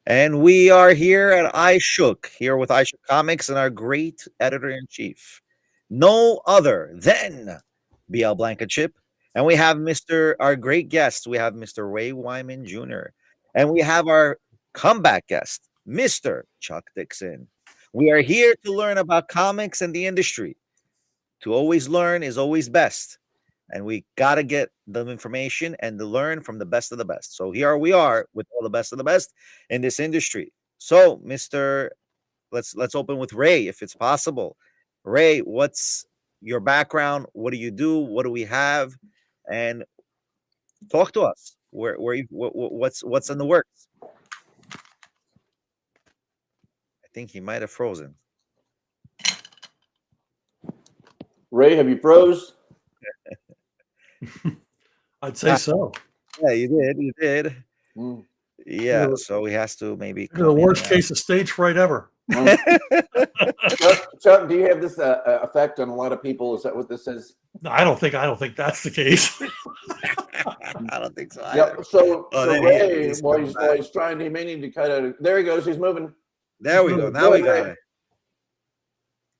And we are here at Ishook, here with Ishook Comics and our great editor-in-chief, no other than BL Blankenship. And we have our great guest, we have Mr. Ray Wyman Jr. And we have our comeback guest, Mr. Chuck Dixon. We are here to learn about comics and the industry. To always learn is always best. And we got to get the information and to learn from the best of the best. So here we are with all the best of the best in this industry. So, let's open with Ray, if it's possible. Ray, what's your background? What do you do? What do we have? And talk to us. What's in the works? I think he might have frozen. Ray, have you froze? I'd say so. Yeah, you did. You did. Mm. Yeah, so he has to maybe. The worst case of stage fright ever. Chuck, do you have this effect on a lot of people? Is that what this is? No, I don't think that's the case. I don't think so. Yep. So Ray, while he's trying, he may need to cut out. There he goes. He's moving. There we go. Now we got it.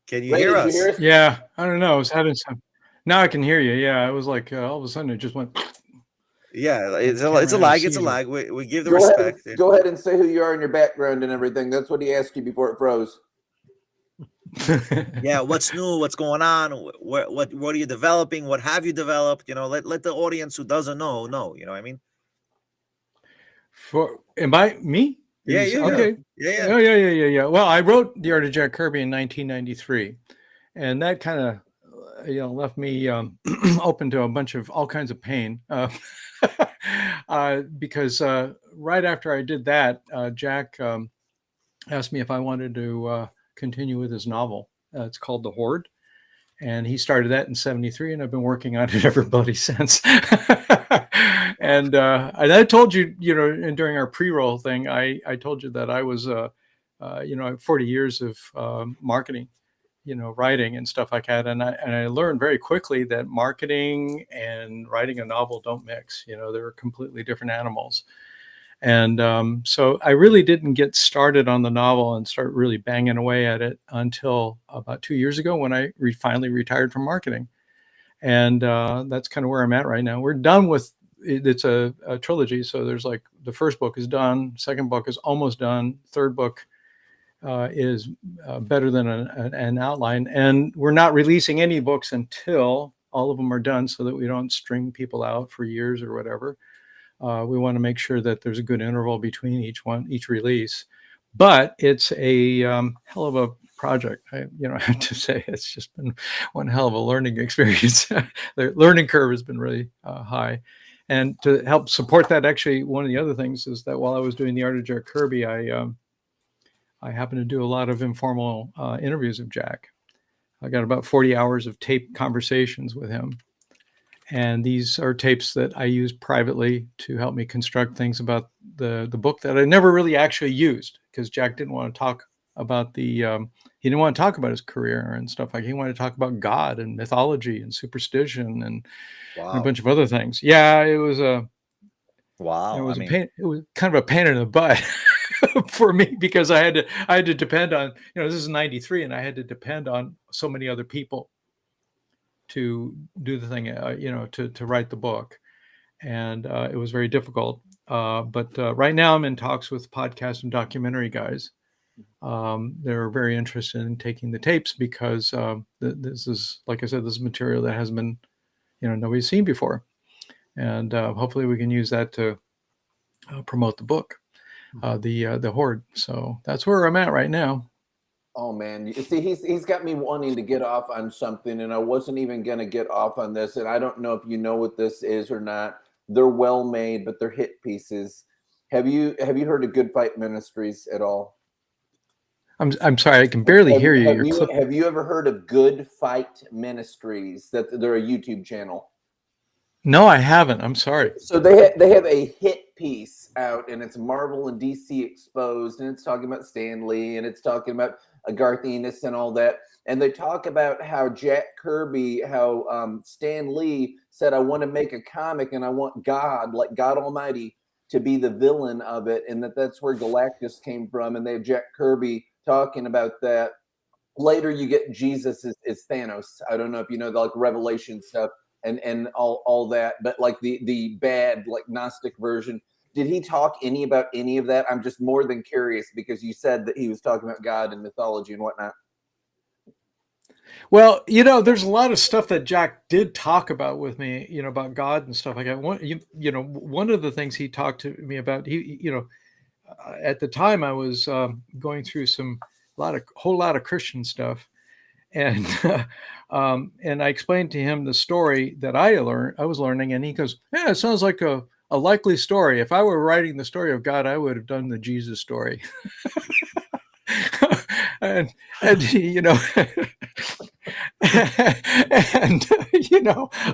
Can you hear us? Yeah, I don't know. I was having some. Now I can hear you. Yeah, it was like all of a sudden it just went. Yeah, it's a lag. It's a lag. We give the respect. Go ahead and say who you are in your background and everything. That's what he asked you before it froze. Yeah, what's new? What's going on? What are you developing? What have you developed? You know, let the audience who doesn't know. You know what I mean? Me? Yeah, you. Okay. Yeah. Oh, yeah. Well, I wrote The Art of Jack Kirby in 1993, and that kind of left me open to a bunch of all kinds of pain because right after I did that, Jack asked me if I wanted to continue with his novel. It's called The Horde, and he started that in '73, and I've been working on it ever bloody since. And I told you, during our pre-roll thing, I told you that I was, 40 years of marketing, writing and stuff like that. And I learned very quickly that marketing and writing a novel don't mix. They're completely different animals. And so I really didn't get started on the novel and start really banging away at it until about 2 years ago when I finally retired from marketing. And that's kind of where I'm at right now. We're done with it's a trilogy. So there's like the first book is done. Second book is almost done. Third book is better than an outline. And we're not releasing any books until all of them are done so that we don't string people out for years or whatever. We want to make sure that there's a good interval between each release. But it's a hell of a project. I have to say it's just been one hell of a learning experience. The learning curve has been really high. And to help support that, actually, one of the other things is that while I was doing The Art of Jack Kirby, I happened to do a lot of informal interviews of Jack. I got about 40 hours of tape conversations with him. And these are tapes that I use privately to help me construct things about the book that I never really actually used, because Jack didn't want to talk about he didn't want to talk about his career and stuff like that. He wanted to talk about God and mythology and superstition and a bunch of other things. Yeah, it was wow. It was a pain. It was kind of a pain in the butt for me, because I had to depend on, this is 93, and I had to depend on so many other people to do the thing, to write the book. And it was very difficult. But right now I'm in talks with podcast and documentary guys. They're very interested in taking the tapes because this is, like I said, this is material that hasn't been, nobody's seen before. And hopefully we can use that to promote the book, the Horde. So that's where I'm at right now. Oh man, you see, he's got me wanting to get off on something, and I wasn't even going to get off on this. And I don't know if you know what this is or not. They're well made, but they're hit pieces. Have you heard of Good Fight Ministries at all? I'm sorry, I can barely hear you. Have you ever heard of Good Fight Ministries? That they're a YouTube channel. No, I haven't. I'm sorry. So they have a hit piece out, and it's Marvel and DC exposed, and it's talking about Stan Lee, and it's talking about Garth Ennis and all that. And they talk about how Jack Kirby, how Stan Lee said, I want to make a comic and I want God, like God Almighty, to be the villain of it. And that's where Galactus came from. And they have Jack Kirby talking about that. Later, you get Jesus is Thanos. I don't know if you know the like Revelation stuff and all that, but like the bad like Gnostic version. Did he talk about any of that? I'm just more than curious because you said that he was talking about God and mythology and whatnot. Well, there's a lot of stuff that Jack did talk about with me, about God and stuff like that. One of the things he talked to me about, at the time I was going through whole lot of Christian stuff, and and I explained to him the story that I was learning, and he goes, "Yeah, it sounds like a likely story. If I were writing the story of God, I would have done the Jesus story." and and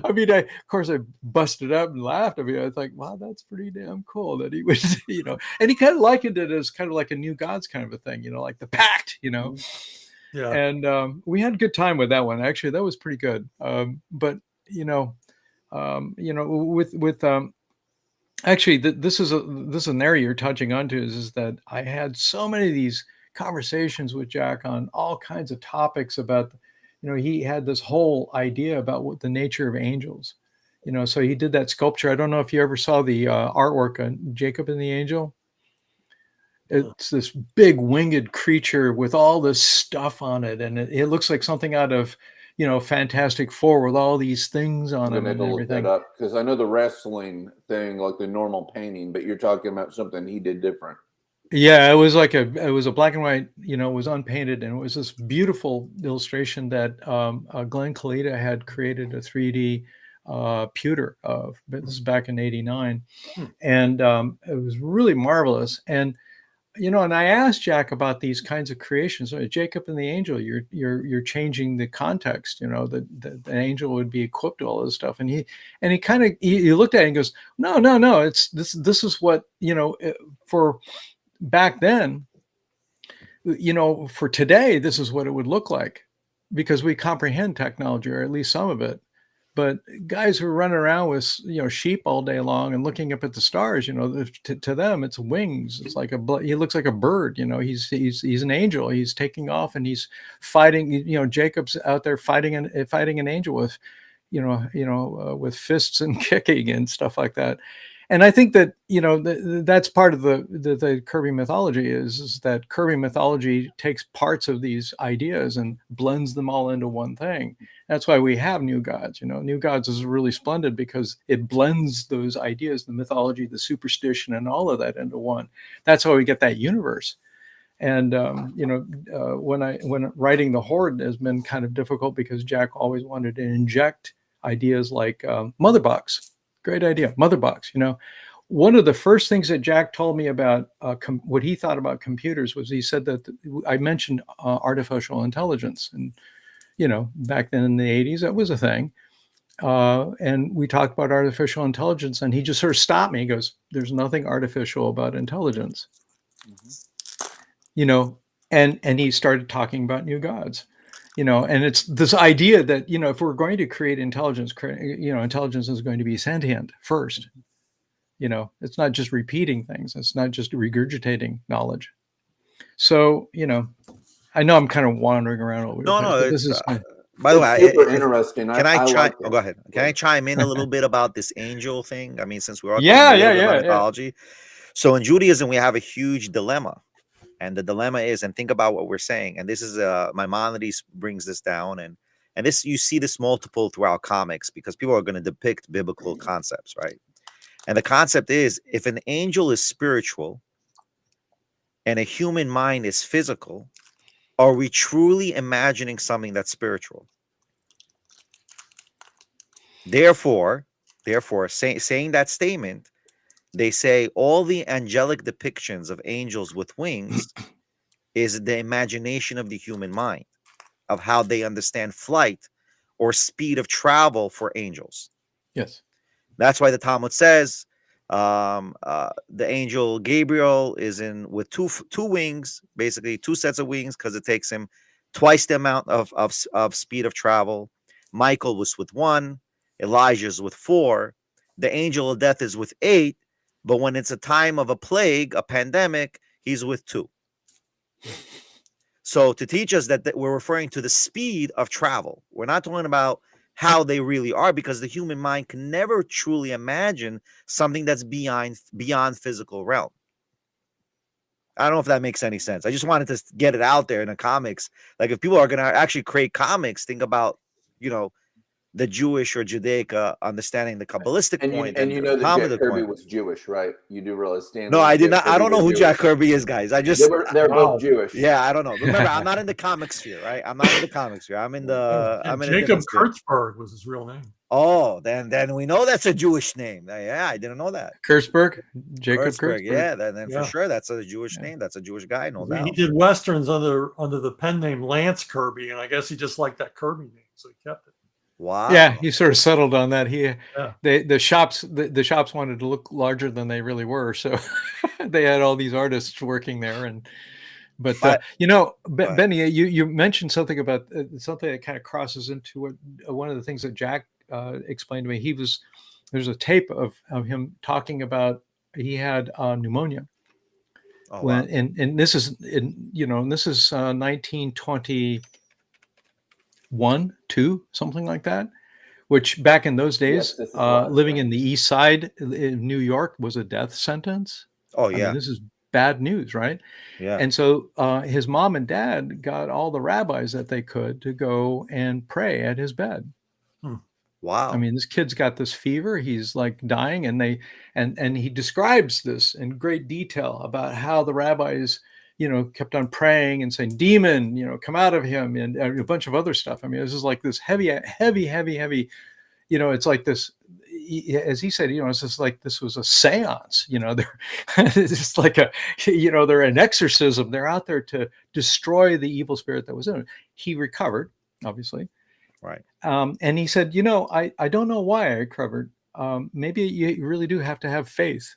I mean, of course I busted up and laughed. I mean, I was like, wow, that's pretty damn cool that he was, and he kind of likened it as kind of like a New Gods kind of a thing, like the pact, Yeah. And we had a good time with that one. Actually, that was pretty good. But actually, this is an area you're touching onto is that I had so many of these conversations with Jack on all kinds of topics about, he had this whole idea about what the nature of angels, so he did that sculpture. I don't know if you ever saw the artwork on Jacob and the Angel. It's this big winged creature with all this stuff on it. And it looks like something out of, Fantastic Four with all these things on it and Look everything. that up because I know the wrestling thing, like the normal painting, but you're talking about something he did different. Yeah, it was a black and white, it was unpainted, and it was this beautiful illustration that Glenn Kalita had created a 3D pewter of. This is back in '89, and it was really marvelous. And and I asked Jack about these kinds of creations. Jacob and the Angel, you're changing the context. The angel would be equipped with all this stuff, and he kind of he looked at it and goes, no, it's this is what for back then, for today, this is what it would look like because we comprehend technology, or at least some of it. But guys who are running around with sheep all day long and looking up at the stars, to them it's wings. It's like he looks like a bird. He's an angel. He's taking off and he's fighting. Jacob's out there fighting an angel with, with fists and kicking and stuff like that. And I think that that's part of the Kirby mythology is that Kirby mythology takes parts of these ideas and blends them all into one thing. That's why we have New Gods. New Gods is really splendid because it blends those ideas, the mythology, the superstition, and all of that into one. That's how we get that universe. And when writing the Horde has been kind of difficult because Jack always wanted to inject ideas like Mother Box. Great idea, Mother Box. One of the first things that Jack told me about what he thought about computers was he said that I mentioned artificial intelligence, and back then in the '80s that was a thing, and we talked about artificial intelligence, and he just sort of stopped me. He goes, "There's nothing artificial about intelligence," and he started talking about New Gods. And it's this idea that, if we're going to create intelligence, intelligence is going to be sentient first. It's not just repeating things. It's not just regurgitating knowledge. So, I know I'm kind of wandering around a little bit. No. This is by the way, super interesting. Can I chime? like Oh, go ahead. Can I chime in a little bit about this angel thing? I mean, since we are talking about mythology. So in Judaism, we have a huge dilemma. And the dilemma is, and think about what we're saying. And this is Maimonides brings this down, and this you see this multiple throughout comics because people are going to depict biblical concepts, right? And the concept is, if an angel is spiritual and a human mind is physical, are we truly imagining something that's spiritual? Therefore, saying that statement, they say all the angelic depictions of angels with wings is the imagination of the human mind, of how they understand flight or speed of travel for angels. Yes. That's why the Talmud says The angel Gabriel is in with two wings, basically two sets of wings, because it takes him twice the amount of speed of travel. Michael was with one. Elijah's with four. The angel of death is with eight. But when it's a time of a plague, a pandemic, he's with two. So to teach us that we're referring to the speed of travel. We're not talking about how they really are, because the human mind can never truly imagine something that's beyond physical realm. I don't know if that makes any sense. I just wanted to get it out there in the comics. Like, if people are going to actually create comics, think about, the Jewish or Judaic understanding the Kabbalistic point and and you the know that Jack Talmudic Kirby point. was Jewish, right? You do realize Stanley. No, I did not. I Kirby don't know were who Jewish. Jack Kirby is, guys. I just They're Wow. both Jewish. Yeah, I don't know. Remember, I'm not in the comic sphere, right? I'm not in the comic sphere. I'm in the I'm in a Jacob different sphere. Kurtzberg was his real name. Oh, then we know that's a Jewish name. Yeah, I didn't know that. Kurtzberg, Jacob Kurtzberg, Kurtzberg. yeah, then Yeah. for sure that's a Jewish name. That's a Jewish guy, no He doubt. did westerns under the pen name Lance Kirby, and I guess he just liked that Kirby name, so he kept it. Wow. Yeah, he sort of settled on that. Yeah. The shops wanted to look larger than they really were, so they had all these artists working there. But Benny, you mentioned something about something that kind of crosses into what one of the things that Jack explained to me. There's a tape of him talking about he had pneumonia. Oh, When wow. and this is 1921, 2, something like that, which back in those days, Yes, this is live, living right? in the East Side in New York was a death sentence. Oh, I yeah. mean, this is bad news, right? Yeah. And so his mom and dad got all the rabbis that they could to go and pray at his bed. Wow. I mean, this kid's got this fever. He's like dying, and he describes this in great detail about how the rabbis, kept on praying and saying, "Demon, come out of him," and a bunch of other stuff. I mean, this is like this heavy. It's like this, as he said, it's just like this was a seance. It's just like they're an exorcism. They're out there to destroy the evil spirit that was in him. He recovered, obviously. Right. And he said, I don't know why I recovered. Maybe you really do have to have faith.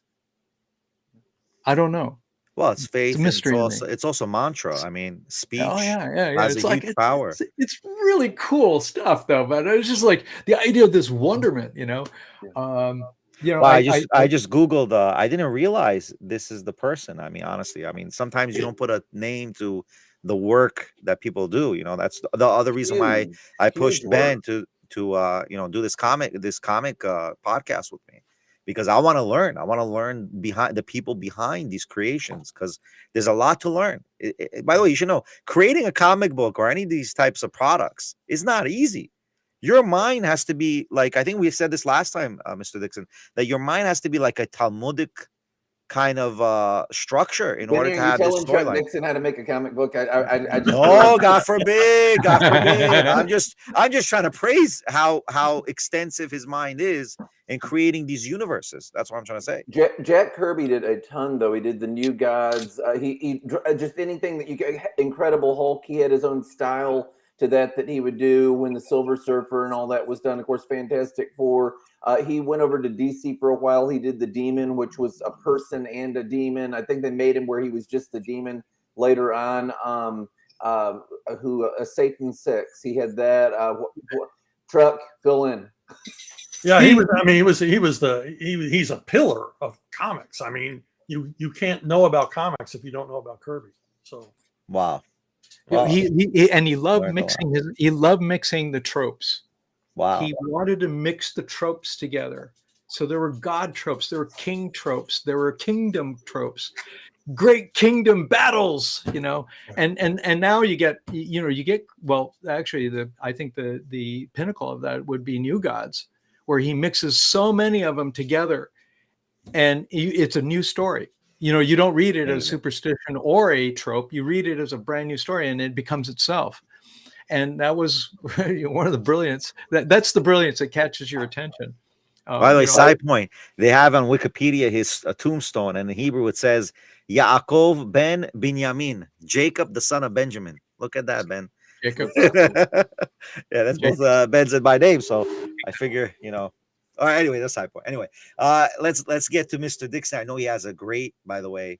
I don't know. Well, it's faith. It's a mystery to me. It's also mantra. I mean, speech It's has a like huge power. It's really cool stuff, though. But it was just like the idea of this wonderment, Well, I I just Googled. I didn't realize this is the person. I mean, honestly, sometimes you don't put a name to the work that people do. That's the other reason why I pushed Ben to do this comic podcast with me, because I want to learn. I want to learn behind the people behind these creations, because there's a lot to learn. By the way, you should know, creating a comic book or any of these types of products is not easy. Your mind has to be like, I think we said this last time, Mr. Dixon, that your mind has to be like a Talmudic kind of structure in order to have this telling Chuck storyline. Dixon how to make a comic book. I just No, God forbid, God forbid. I'm just trying to praise how extensive his mind is in creating these universes. That's what I'm trying to say. Jack Kirby did a ton, though. He did the New Gods. He just anything that you get. Incredible Hulk. He had his own style to that he would do when the Silver Surfer and all that was done. Of course, Fantastic Four. He went over to DC for a while. He did the Demon, which was a person and a demon. I think they made him where he was just the demon later on. Satan 6. He had that. Truck, fill in. Yeah, he was. I mean, he's a pillar of comics. I mean, you can't know about comics if you don't know about Kirby. So Wow. He loved mixing he loved mixing the tropes. Wow. He wanted to mix the tropes together. So there were God tropes, there were king tropes, there were kingdom tropes, great kingdom battles, and now you get well, actually I think the pinnacle of that would be New Gods, where he mixes so many of them together, and it's a new story. You don't read it as superstition or a trope. You read it as a brand new story, and it becomes itself. And that was one of the brilliance. That's the brilliance that catches your attention. By the way, side point, they have on Wikipedia his tombstone, and in Hebrew it says Yaakov ben Binyamin, Jacob the son of Benjamin. Look at that, Ben. Jacob. Yeah, that's both Ben's in my name, so I figure All right, anyway, that's side point. Anyway, let's get to Mr. Dixon. I know he has a great, by the way,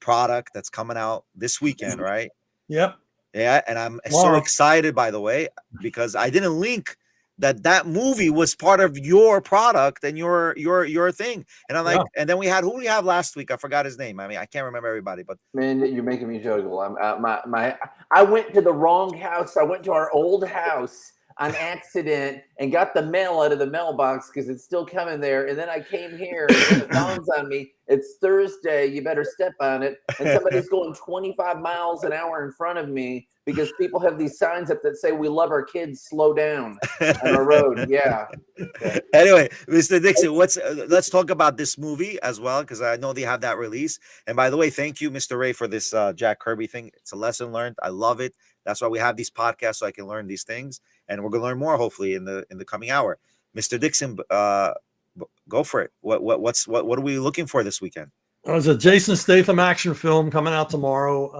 product that's coming out this weekend, right? Yep. Yeah, and I'm so Tomorrow. excited, by the way, because I didn't link that movie was part of your product and your thing. And I'm like, Yeah. and then we had, who we have last week? I forgot his name. I mean, I can't remember everybody, but Man, you're making me juggle. I went to the wrong house. I went to our old house on accident and got the mail out of the mailbox because it's still coming there. And then I came here and then it dawns on me, it's Thursday. You better step on it. And somebody's going 25 miles an hour in front of me because people have these signs up that say, "We love our kids, slow down" on our road. Yeah. Anyway, Mr. Dixon, let's talk about this movie as well, because I know they have that release. And by the way, thank you, Mr. Ray, for this Jack Kirby thing. It's a lesson learned. I love it. That's why we have these podcasts, so I can learn these things, and we're gonna learn more hopefully in the coming hour. Mr. Dixon, go for it. What are we looking for this weekend? There's a Jason Statham action film coming out tomorrow,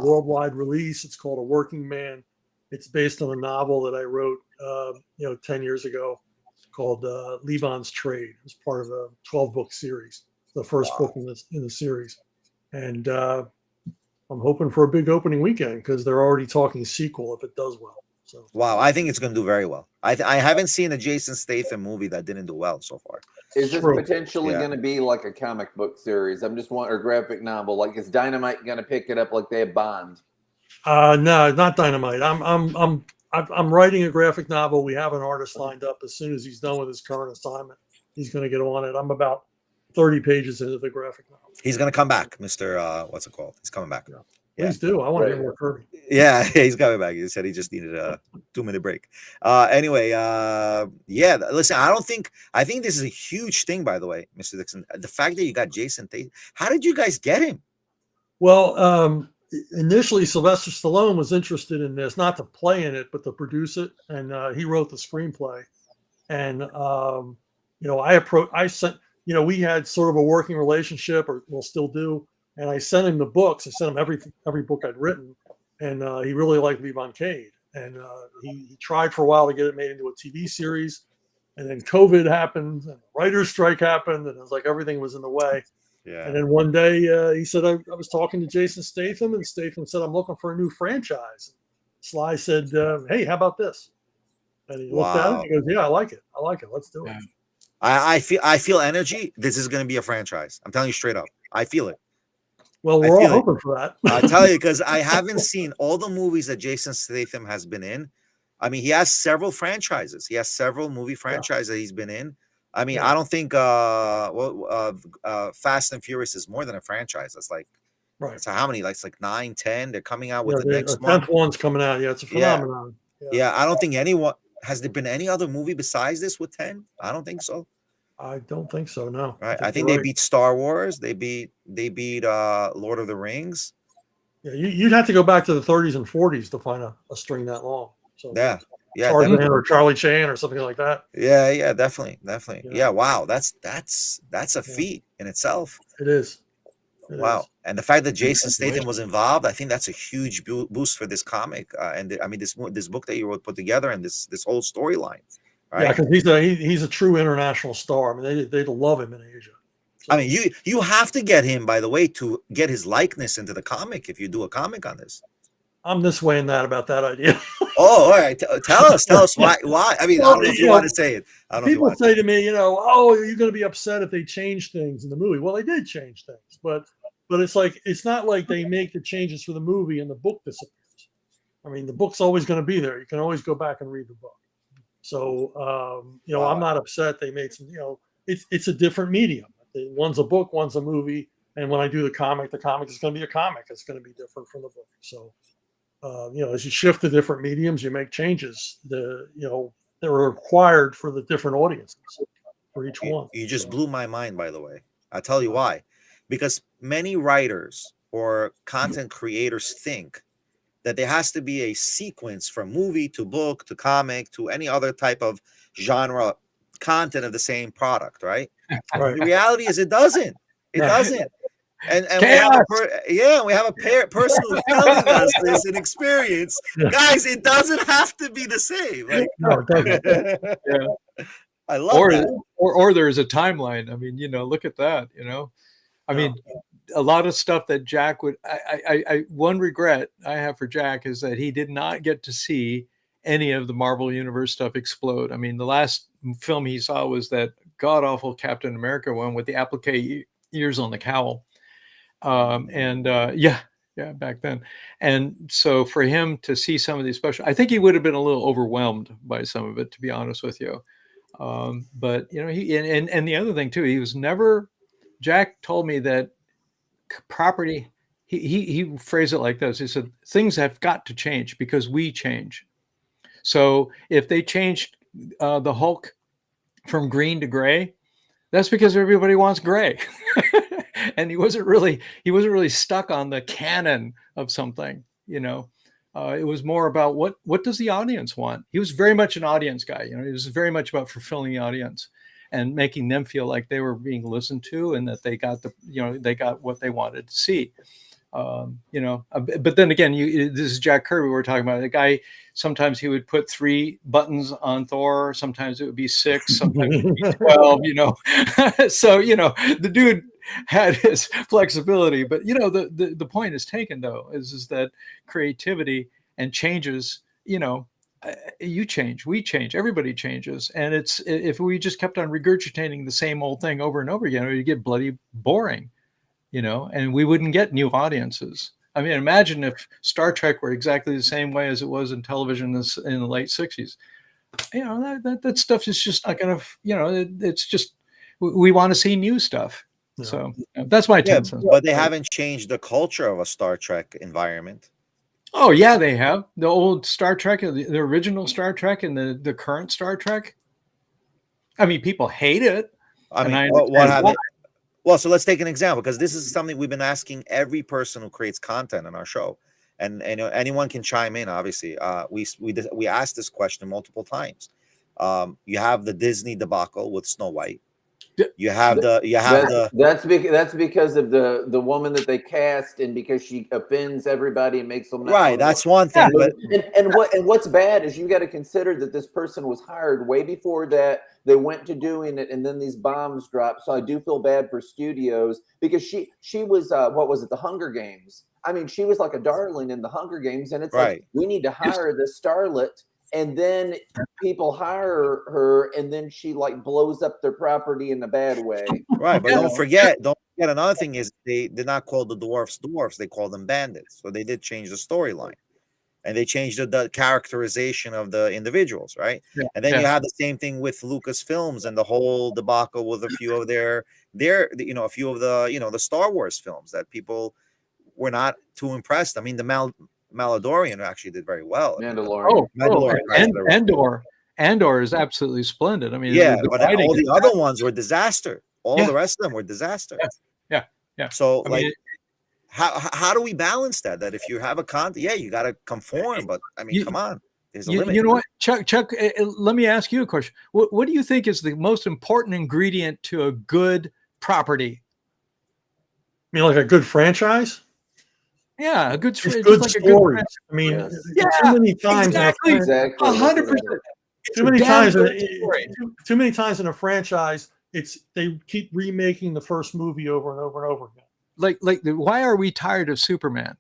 worldwide release. It's called A Working Man. It's based on a novel that I wrote, 10 years ago, called Levon's Trade. It's part of a 12-book series, the first book in the series. And I'm hoping for a big opening weekend because they're already talking sequel if it does well. So wow, I think it's going to do very well. I haven't seen a Jason Statham movie that didn't do well so far. Is this True. potentially going to be like a comic book series? I'm just or graphic novel. Like, is Dynamite going to pick it up like they have Bond? No, not Dynamite. I'm writing a graphic novel. We have an artist lined up. As soon as he's done with his current assignment, he's going to get on it. I'm about 30 pages into the graphic novel. He's going to come back, Mr. What's it called? He's coming back. Yeah. Please do. I want to hear more Kirby. Yeah, he's coming back. He said he just needed a 2-minute break. Anyway, listen, I think this is a huge thing, by the way, Mr. Dixon. The fact that you got Jason Statham, how did you guys get him? Well, initially Sylvester Stallone was interested in this, not to play in it, but to produce it. And he wrote the screenplay. And, I sent, we had sort of a working relationship, or we'll still do. And I sent him the books. I sent him every book I'd written, and he really liked Levon Cade. And he tried for a while to get it made into a TV series, and then COVID happened, and the writer's strike happened, and it was like everything was in the way. Yeah. And then one day he said, I was talking to Jason Statham, and Statham said, "I'm looking for a new franchise." Sly said, "Hey, how about this?" And he looked at it and he goes, "Yeah, I like it. Let's do it." I feel energy. This is going to be a franchise. I'm telling you straight up. I feel it. Well, we're all hoping for that. I tell you, because I haven't seen all the movies that Jason Statham has been in. I mean, he has several franchises. He has several movie franchises that he's been in. I mean, I don't think Fast and Furious is more than a franchise. That's like, right. So how many? Like, it's like 9, 10. They're coming out with the next one. 10th one's coming out. Yeah, it's a phenomenon. Yeah, I don't think anyone has there been any other movie besides this with 10. I don't think so. I don't think so. No. Right. I think they beat Star Wars. They beat Lord of the Rings. Yeah, you'd have to go back to the 30s and 40s to find a string that long. So yeah, Tarzan or Charlie Chan or something like that. Yeah, definitely. Yeah, wow, that's a feat in itself. It is. Wow, and the fact that Jason Statham was involved, I think that's a huge boost for this comic, and I mean this book that you wrote put together, and this whole storyline. Right? Yeah, because he's a true international star. I mean, they'd love him in Asia. So, I mean, you have to get him, by the way, to get his likeness into the comic if you do a comic on this. I'm this way and that about that idea. Oh, all right. Tell us why. I mean, I don't know if you want to say it. I don't know. People say to me, "Oh, are you going to be upset if they change things in the movie?" Well, they did change things, but it's not like they make the changes for the movie and the book disappears. I mean, the book's always going to be there. You can always go back and read the book. So, I'm not upset. They made some, it's a different medium. One's a book, one's a movie. And when I do the comic is going to be a comic. It's going to be different from the book. So, as you shift to different mediums, you make changes. They're required for the different audiences for each one. You just blew my mind, by the way. I'll tell you why. Because many writers or content creators think that there has to be a sequence from movie to book to comic to any other type of genre content of the same product, right? Right. The reality is it doesn't. It doesn't. And we have a person who's telling us this and experience. Guys, it doesn't have to be the same. Like, no, it doesn't. I love that. or there's a timeline. I mean, look at that. I mean, a lot of stuff that Jack would. One regret I have for Jack is that he did not get to see any of the Marvel Universe stuff explode. I mean, the last film he saw was that god awful Captain America one with the applique ears on the cowl. Yeah, back then. And so for him to see some of these special, I think he would have been a little overwhelmed by some of it, to be honest with you. But he and the other thing too, he was never. Jack told me that property. He phrased it like this. He said things have got to change because we change. So if they changed the Hulk from green to gray, that's because everybody wants gray. And he wasn't really stuck on the canon of something, it was more about what does the audience want? He was very much an audience guy. He was very much about fulfilling the audience and making them feel like they were being listened to and that they got they got what they wanted to see. But then again, this is Jack Kirby we're talking about. The guy, sometimes he would put 3 buttons on Thor, sometimes it would be 6, sometimes it would be 12, So, the dude had his flexibility, but the point is taken though, is that creativity and changes, you change, we change, everybody changes. And if we just kept on regurgitating the same old thing over and over again, it would get bloody boring. And we wouldn't get new audiences. I mean, imagine if Star Trek were exactly the same way as it was in television in the late 60s. That stuff is just not going to, it's just, we want to see new stuff. Yeah. So that's my 10 cents. But they haven't changed the culture of a Star Trek environment. Oh, yeah, they have. The old Star Trek, the original Star Trek and the current Star Trek. I mean, people hate it. I mean, what happened? Well, so let's take an example, because this is something we've been asking every person who creates content on our show, and anyone can chime in. Obviously, we asked this question multiple times. You have the Disney debacle with Snow White. You have that's because of the woman that they cast, and because she offends everybody and makes them right. That's one thing. Yeah, but what's bad is you got to consider that this person was hired way before that they went to doing it, and then these bombs dropped. So I do feel bad for studios, because she was what was it, the Hunger Games? I mean, she was like a darling in the Hunger Games, and it's right. Like, we need to hire this starlet. And then people hire her, and then she like blows up their property in a bad way. Right, but don't forget another thing is they did not call the dwarfs, they called them bandits. So they did change the storyline, and they changed the characterization of the individuals, right? Yeah, and then you have the same thing with Lucasfilms and the whole debacle with a few of a few of the Star Wars films that people were not too impressed. I mean, the Mandalorian actually did very well. Mandalorian. Andor is absolutely splendid. I mean, but all the other ones were disaster. All the rest of them were disaster. Yeah. So how do we balance that? That if you have a content, you got to conform. But I mean, come on, there's a limit. You know what, Chuck? Let me ask you a question. What do you think is the most important ingredient to a good property? I mean, like a good franchise? Yeah, a good story. I mean, too many times, exactly. 100%. Too many times in a franchise, they keep remaking the first movie over and over and over again. Why are we tired of Superman?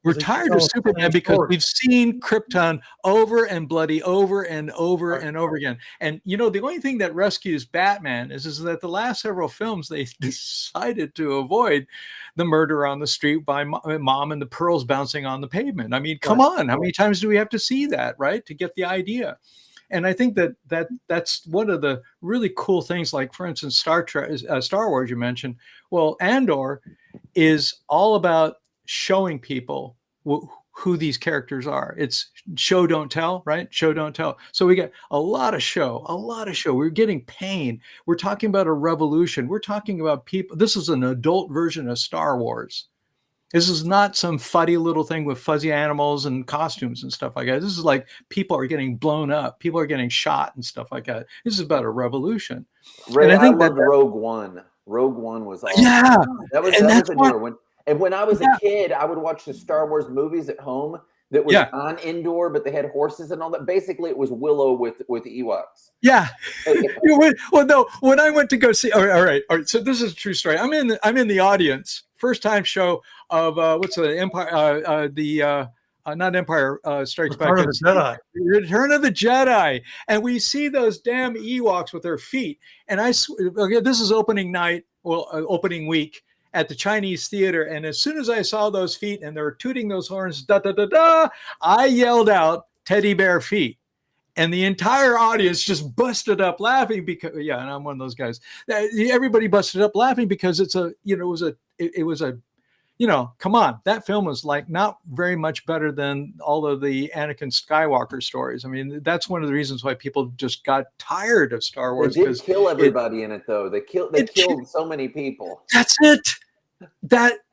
We're tired of Superman because we've seen Krypton over and bloody over and over and over again. And, the only thing that rescues Batman is that the last several films, they decided to avoid the murder on the street by mom and the pearls bouncing on the pavement. I mean, come on. How many times do we have to see that, right, to get the idea? And I think that's one of the really cool things, like, for instance, Star Wars you mentioned. Well, Andor is all about showing people who these characters are. It's show, don't tell, right? Show, don't tell. So we get a lot of show. We're getting pain. We're talking about a revolution. We're talking about people. This is an adult version of Star Wars. This is not some fuddy little thing with fuzzy animals and costumes and stuff like that. This is like people are getting blown up. People are getting shot and stuff like that. This is about a revolution. Ray, and I loved Rogue One. Rogue One was awesome. Yeah. That was a new one. And when I was a kid, I would watch the Star Wars movies at home that was on Endor, but they had horses and all that. Basically, it was Willow with Ewoks. Yeah. Well, no. When I went to go see, all right. So this is a true story. I'm in the audience, first time show of what's the Empire, not Empire Strikes Back. Return of the Jedi. Return of the Jedi, and we see those damn Ewoks with their feet. And this is opening night, opening week at the Chinese theater. And as soon as I saw those feet and they're tooting those horns, da da da da, I yelled out, "Teddy bear feet." And the entire audience just busted up laughing because, and I'm one of those guys. Everybody busted up laughing because it was a, come on, that film was like not very much better than all of the Anakin Skywalker stories. I mean, that's one of the reasons why people just got tired of Star Wars. They did kill everybody in it, though. They killed so many people. That's it.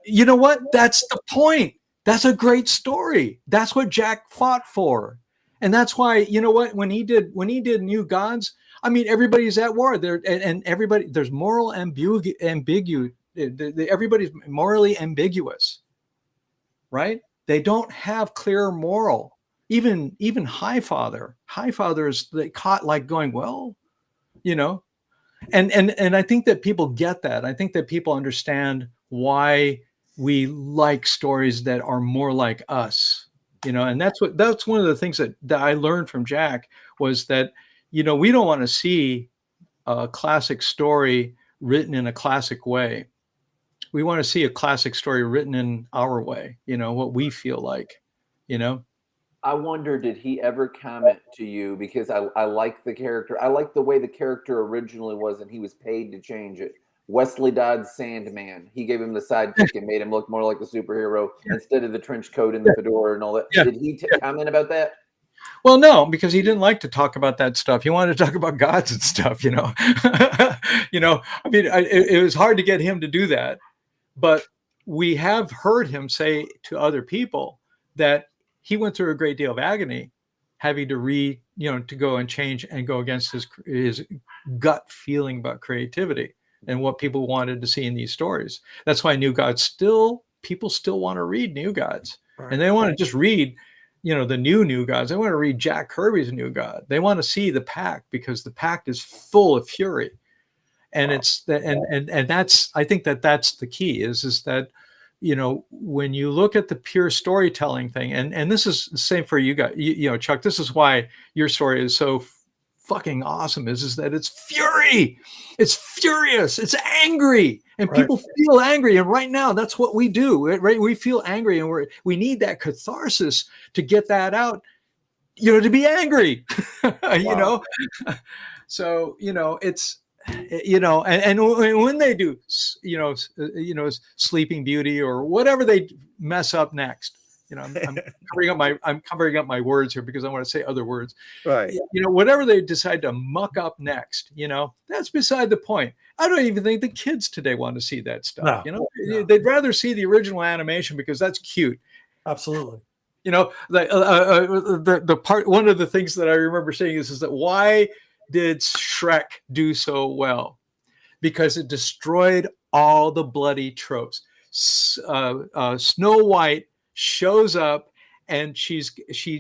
You know what? That's the point. That's a great story. That's what Jack fought for. And that's why, you know what, when he did New Gods, I mean, everybody's at war there, and everybody, there's moral ambiguity. Everybody's morally ambiguous, right? They don't have clear moral. Even Highfather is caught like going, well, and I think that people get that. I think that people understand why we like stories that are more like us, and that's one of the things that I learned from Jack was that, we don't want to see a classic story written in a classic way. We want to see a classic story written in our way, what we feel like, I wonder, did he ever comment to you? Because I like the character. I like the way the character originally was, and he was paid to change it. Wesley Dodd's Sandman. He gave him the sidekick and made him look more like a superhero instead of the trench coat and the fedora and all that. Yeah. Did he comment about that? Well, no, because he didn't like to talk about that stuff. He wanted to talk about gods and stuff, I mean, it was hard to get him to do that. But we have heard him say to other people that he went through a great deal of agony having to read, to go and change and go against his gut feeling about creativity and what people wanted to see in these stories. That's why New Gods people still want to read New Gods. Right. And they want to just read, the New Gods. They want to read Jack Kirby's New God. They want to see the Pact because the Pact is full of fury. And and that's, I think that's the key is that, when you look at the pure storytelling thing, and this is the same for you guys, Chuck, this is why your story is so fucking awesome is that it's fury. It's furious. It's angry. And people feel angry. And right now that's what we do, right? We feel angry and we need that catharsis to get that out, to be angry, So, it's, and when they do, Sleeping Beauty or whatever they mess up next, I'm covering up my words here because I want to say other words, right? Whatever they decide to muck up next, that's beside the point. I don't even think the kids today want to see that stuff. No. They'd rather see the original animation because that's cute. Absolutely. The part, one of the things that I remember saying is that why did Shrek do so well? Because it destroyed all the bloody tropes. Snow White shows up and she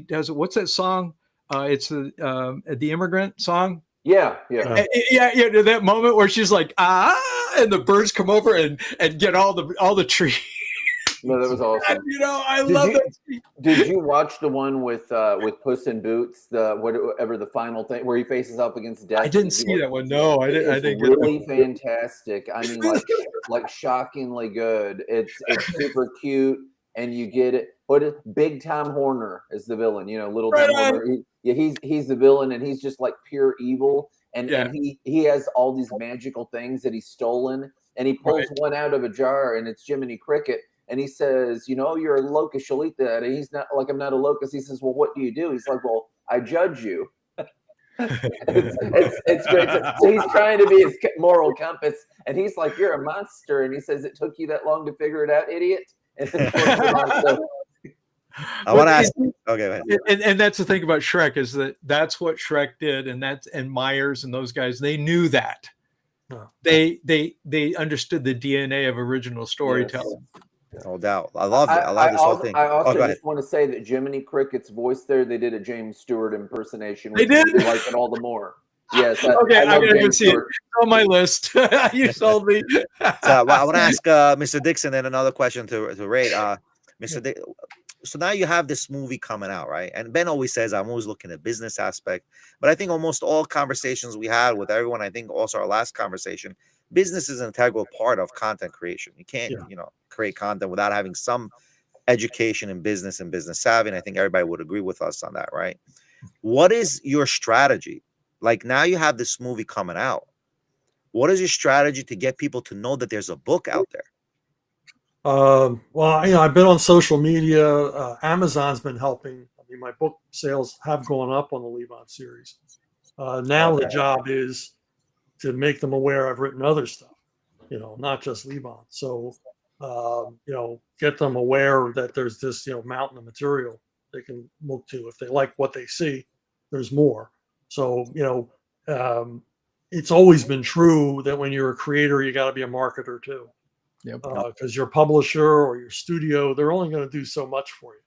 does, what's that song? It's the Immigrant song. Yeah. That moment where she's like, and the birds come over and get all the trees. No, that was awesome. I love that. Did you watch the one with Puss in Boots, whatever the final thing where he faces up against death? I didn't see that one. No, I didn't. It's really fantastic. I mean, like shockingly good. It's super cute, and you get it. Big Tom Horner is the villain. Little Tom Horner. He's the villain, and he's just like pure evil. And he has all these magical things that he's stolen, and he pulls one out of a jar, and it's Jiminy Cricket. And he says, you're a locust, you'll eat that. And he's not like, I'm not a locust. He says, well, what do you do? He's like, well, I judge you. it's great. So he's trying to be his moral compass. And he's like, you're a monster. And he says, it took you that long to figure it out, idiot. And I want to ask. Okay, and that's the thing about Shrek is that's what Shrek did. And Myers and those guys, they knew that. They understood the DNA of original storytelling. Yes. No doubt. I loved it. I love this whole thing. I Oh, also go ahead. just want to say that Jiminy Cricket's voice there, they did a James Stewart impersonation, They which made did? me like it all the more. Yes, Okay, I I love gotta go James see it. Stewart. It's on my list. You sold me. So I want to ask Mr. Dixon then another question to Ray. Mr. So now you have this movie coming out, right? And Ben always says I'm always looking at business aspect, but I think almost all conversations we had with everyone, I think also our last conversation, business is an integral part of content creation. You can't, create content without having some education in business and business savvy. And I think everybody would agree with us on that, right? What is your strategy? Like now you have this movie coming out. What is your strategy to get people to know that there's a book out there? Well, I've been on social media. Amazon's been helping. I mean, my book sales have gone up on the Levon series. Now the job is to make them aware I've written other stuff, not just Levon. So, get them aware that there's this, mountain of material they can look to. If they like what they see, there's more. So, it's always been true that when you're a creator, you got to be a marketer too. Yep. Because your publisher or your studio, they're only going to do so much for you.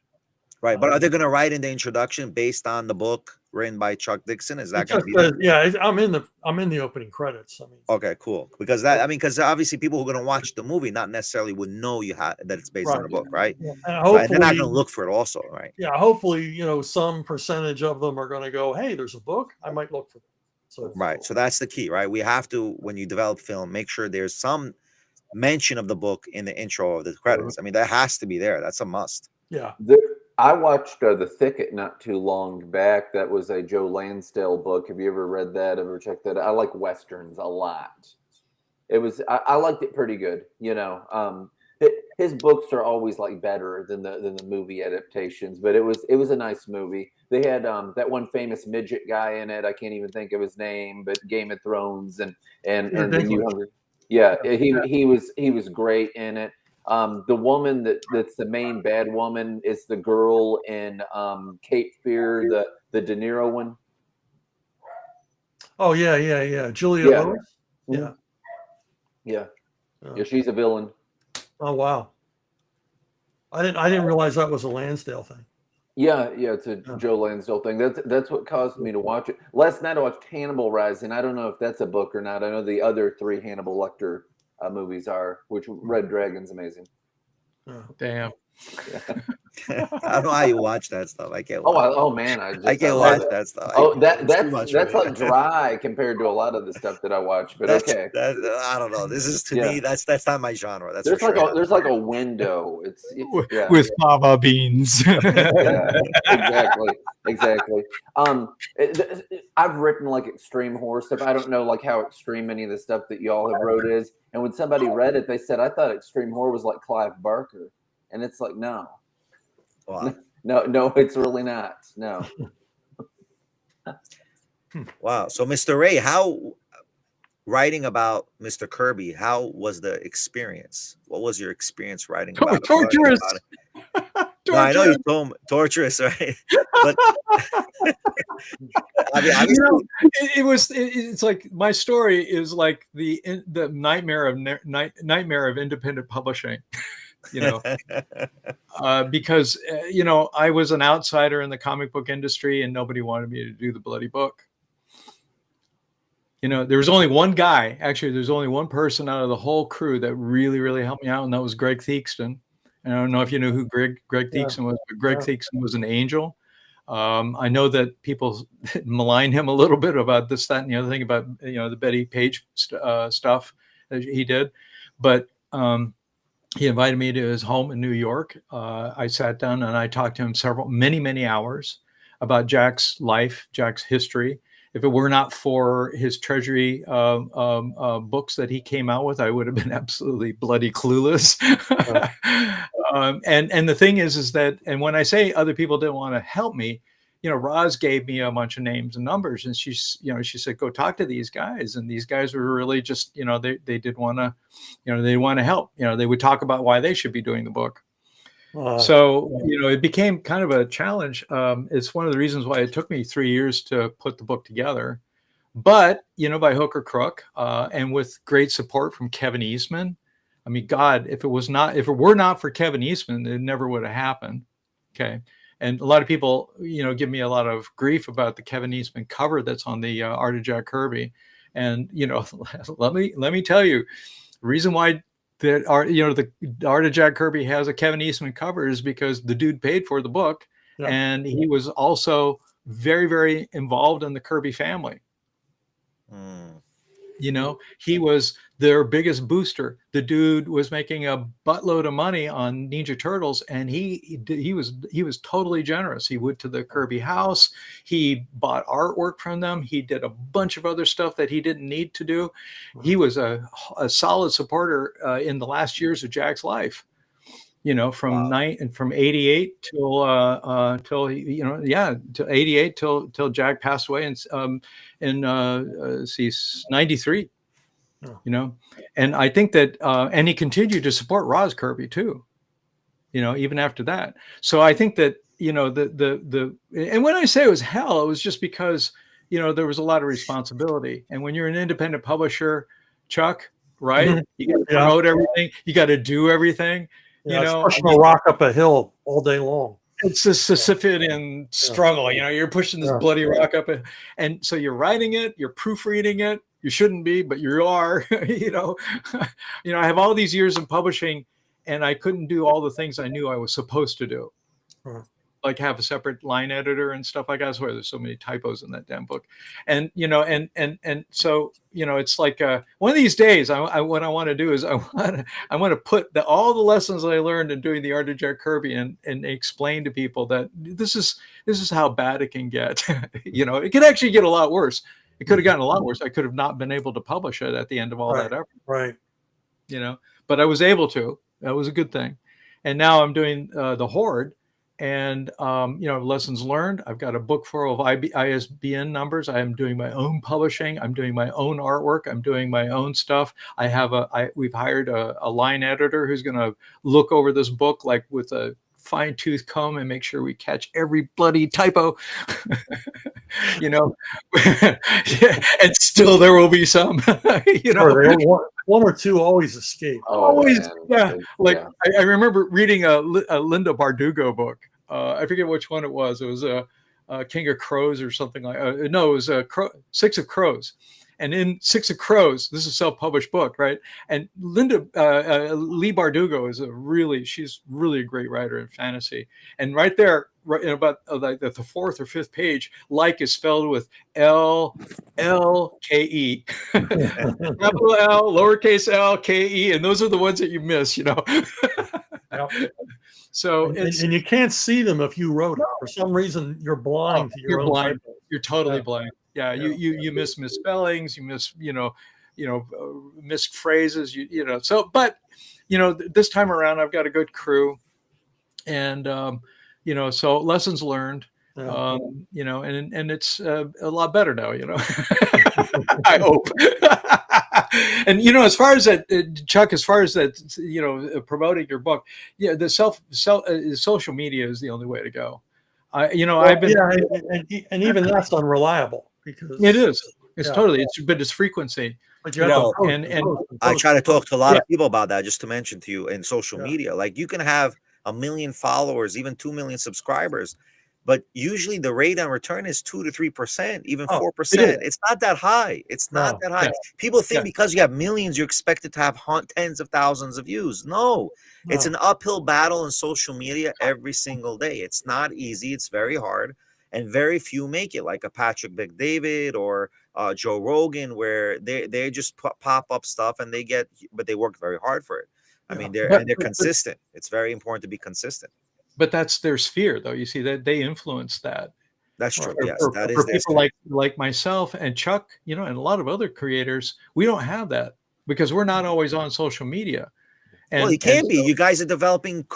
Right. But are they going to write in the introduction based on the book written by Chuck Dixon? Is that going to be there? Yeah, I'm in the opening credits. I mean, okay, cool. Because because obviously people who are going to watch the movie not necessarily would know that it's based on the book, right? Yeah. And hopefully, they're not going to look for it also, right? Yeah, hopefully, some percentage of them are going to go, hey, there's a book. I might look for it. So right. So that's the key, right? We have to, when you develop film, make sure there's some mention of the book in the intro of the credits. I mean, that has to be there. That's a must. Yeah. I watched The Thicket not too long back. That was a Joe Lansdale book. Have you ever read that? Ever checked that out? I like Westerns a lot. I liked it pretty good. His books are always like better than the movie adaptations, but it was a nice movie. They had that one famous midget guy in it. I can't even think of his name, but Game of Thrones and the New Hunger. Yeah, he was great in it. The woman that's the main bad woman is the girl in Cape Fear, the De Niro one. Oh yeah. Julia Lewis. Yeah. Yeah, she's a villain. Oh wow. I didn't realize that was a Lansdale thing. Yeah, it's a Joe Lansdale thing. That's what caused me to watch it. Last night I watched Hannibal Rising. I don't know if that's a book or not. I know the other 3 Hannibal Lecter movies are, which Red Dragon's amazing. Damn. I don't know how you watch that stuff. I can't. Watch Man, I can't watch that stuff. That's like dry compared to a lot of the stuff that I watch. But okay, I don't know. This is to me. That's not my genre. That's there's like a window. It's with fava beans. Exactly. I've written like extreme horror stuff. I don't know like how extreme any of the stuff that y'all have wrote is. And when somebody read it, they said I thought extreme horror was like Clive Barker, and it's like no. Wow. No, it's really not. No. Wow. So, Mr. Ray, how writing about Mr. Kirby? How was the experience? What was your experience writing about torturous? No, I know you told me torturous, right? But I mean, it's like my story is like the nightmare of independent publishing. Because I was an outsider in the comic book industry and nobody wanted me to do the bloody book. There was only one guy, actually there's only one person out of the whole crew that really, really helped me out, and that was Greg Theakston. And I don't know if you know who Greg Theakston was, but Greg Theakston was an angel. I know that people malign him a little bit about this, that, and the other thing about, the Betty Page stuff that he did. But he invited me to his home in New York. I sat down and I talked to him many hours about Jack's life, Jack's history. If it were not for his treasury books that he came out with, I would have been absolutely bloody clueless. And the thing is that, and when I say other people didn't want to help me, Roz gave me a bunch of names and numbers, and she said, go talk to these guys. And these guys were really just, they did want to, they want to help. They would talk about why they should be doing the book. So, it became kind of a challenge. It's one of the reasons why it took me 3 years to put the book together. But, by hook or crook, and with great support from Kevin Eastman, I mean, God, if it were not for Kevin Eastman, it never would have happened. Okay. And a lot of people, give me a lot of grief about the Kevin Eastman cover that's on the Art of Jack Kirby. And, let me tell you, the reason why the Art of Jack Kirby has a Kevin Eastman cover is because the dude paid for the book. Yeah. And he was also very, very involved in the Kirby family. He was their biggest booster. The dude was making a buttload of money on Ninja Turtles, and he was totally generous. He went to the Kirby house. He bought artwork from them. He did a bunch of other stuff that he didn't need to do. He was a solid supporter in the last years of Jack's life. From 88 till 88 till Jack passed away in 93. And I think that and he continued to support Roz Kirby too, even after that. So I think that and when I say it was hell, it was just because there was a lot of responsibility. And when you're an independent publisher, Chuck, right? Mm-hmm. You got to promote everything, you got to do everything. It's pushing a rock up a hill all day long. It's a Sisyphean struggle. You're pushing this bloody rock up, and so you're writing it, you're proofreading it. You shouldn't be, but you are. I have all these years in publishing, and I couldn't do all the things I knew I was supposed to do, like have a separate line editor and stuff like that. I swear there's so many typos in that damn book, and so it's like one of these days. What I want to do is I want to put all the lessons that I learned in doing the Art of Jack Kirby and explain to people that this is how bad it can get. It could actually get a lot worse. It could have gotten a lot worse. I could have not been able to publish it at the end of all that effort. Right. But I was able to. That was a good thing. And now I'm doing the Horde, and lessons learned. I've got a book full of ISBN numbers. I am doing my own publishing. I'm doing my own artwork. I'm doing my own stuff. We've hired a line editor who's going to look over this book like with a fine-tooth comb and make sure we catch every bloody typo. And still there will be some. One or two always escape. Always, yeah. I remember reading a Linda Bardugo book. I forget which one it was. It was a King of Crows or something like. No, it was Six of Crows. And in Six of Crows, this is a self-published book, right? And Linda Lee Bardugo she's really a great writer in fantasy. And right there, in about the fourth or fifth page, like is spelled with L-L-K-E. Capital L, lowercase l, K-E, and those are the ones that you miss, Yep. So and you can't see them if you wrote it. For some reason, you're blind to your own blind. You're totally blind. Yeah, you miss misspellings, you miss missed phrases, So, but this time around I've got a good crew, and so lessons learned, and it's a lot better now, I hope. And as far as that, Chuck, as far as that, promoting your book, the social media is the only way to go. I've been, and even that's unreliable. Because it is. It's totally. But it's frequency. But and I try to talk to a lot of people about that. Just to mention to you, in social media, like you can have 1 million followers, even 2 million subscribers, but usually the rate on return is 2 to 3%, even 4%. It's not that high. It's not that high. Yeah. People think because you have millions, you're expected to have tens of thousands of views. No, it's an uphill battle in social media every single day. It's not easy. It's very hard. And very few make it, like a Patrick Bet-David or Joe Rogan, where they just pop up stuff and but they work very hard for it. I mean, they're consistent. It's very important to be consistent. But that's their sphere, though. You see that they influence that. That's true. Yes, that is for people like myself and Chuck, and a lot of other creators. We don't have that because we're not always on social media. Well, you can't be. You guys are developing.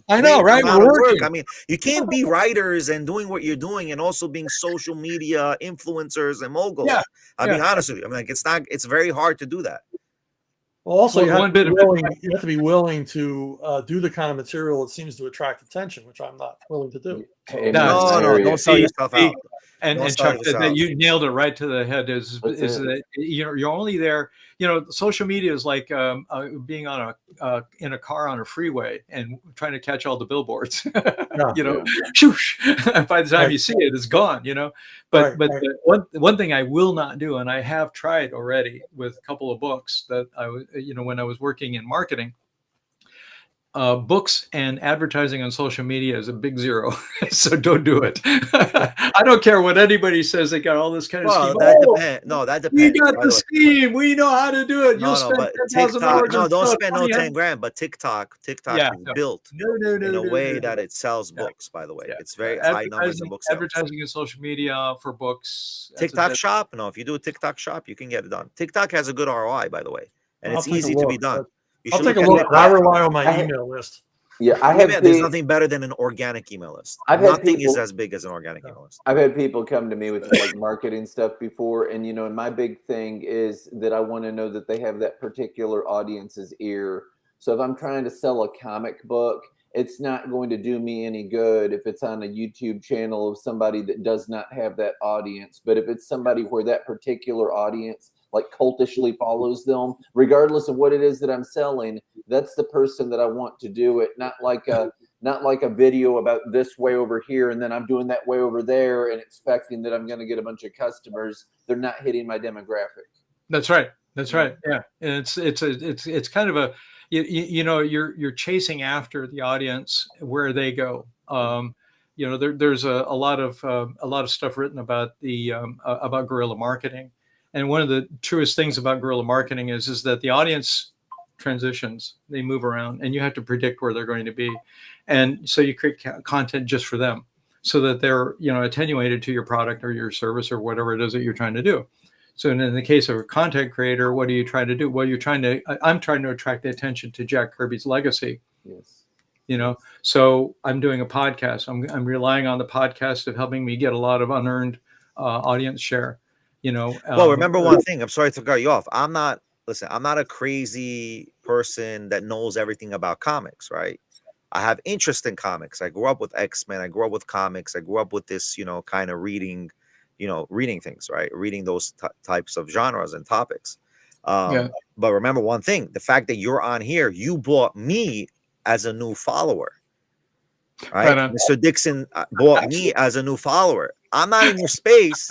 I know, right? Work. I mean, you can't be writers and doing what you're doing and also being social media influencers and moguls. Yeah. I mean, honestly, it's very hard to do that. Well, also, you have to be willing to do the kind of material that seems to attract attention, which I'm not willing to do. No, don't sell yourself out. And Don't and sell Chuck, that yourself. you nailed it right to the head. Is That's it. that you're only there. Social media is like being on in a car on a freeway and trying to catch all the billboards. Yeah. Shoosh. By the time Right. you see it, it's gone. But Right. the one thing I will not do, and I have tried already with a couple of books that I was, when I was working in marketing. Books and advertising on social media is a big zero. So don't do it. I don't care what anybody says. They got all this kind of scheme. Well, that Oh, depends. No, that we depends. got By the the way. scheme. We know how to do it. You'll No, spend but 10,000 TikTok. dollars. No, don't spend no 20. 10 grand. But TikTok Yeah. is built in a way that it sells books. By the way, Yeah. it's very high numbers in book sales. Advertising in social media for books. TikTok shop. No, if you do a TikTok shop, you can get it done. TikTok has a good ROI, by the way, and I'll it's take a easy to be look. done. You I'll should take a at look. TikTok. I rely on my I had- email list. Yeah, I Yeah, have. there's nothing better than an organic email list. I've had Nothing is people- as big as an organic email list. I've had people come to me with like marketing stuff before, and and my big thing is that I want to know that they have that particular audience's ear. So if I'm trying to sell a comic book, it's not going to do me any good if it's on a YouTube channel of somebody that does not have that audience. But if it's somebody where that particular audience like cultishly follows them, regardless of what it is that I'm selling, that's the person that I want to do it. Not like a video about this way over here and then I'm doing that way over there and expecting that I'm going to get a bunch of customers. They're not hitting my demographic. That's right. That's right. Yeah, and it's kind of a you're chasing after the audience where they go. There's a lot of stuff written about about guerrilla marketing, and one of the truest things about guerrilla marketing is that the audience transitions, they move around, and you have to predict where they're going to be, and so you create content just for them, so that they're attenuated to your product or your service or whatever it is that you're trying to do. So in the case of a content creator, what are you trying to do? Well, I'm trying to attract the attention to Jack Kirby's legacy. Yes. So I'm doing a podcast. I'm relying on the podcast of helping me get a lot of unearned audience share. Well, remember one thing. I'm sorry to cut you off. I'm not a crazy person that knows everything about comics, right? I have interest in comics. I grew up with X-Men. I grew up with comics. I grew up with this, kind of reading things, right? Reading those types of genres and topics. But remember one thing, the fact that you're on here, you bought me as a new follower, right? Mr. Dixon bought me as a new follower. I'm not in your space,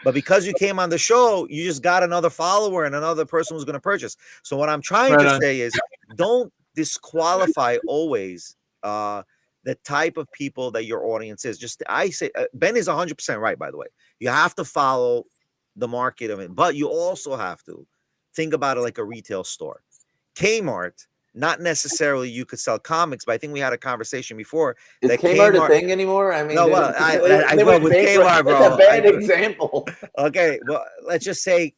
but because you came on the show, you just got another follower and another person who's going to purchase. So what I'm trying to say is don't disqualify always the type of people that your audience is. I say Ben is 100% right, by the way. You have to follow the market of it, but you also have to think about it like a retail store. Kmart, not necessarily you could sell comics, but I think we had a conversation before. Is Kmart a thing anymore? I mean, no, well, I grew up with Kmart, bro. That's a bad example. Okay, well, let's just say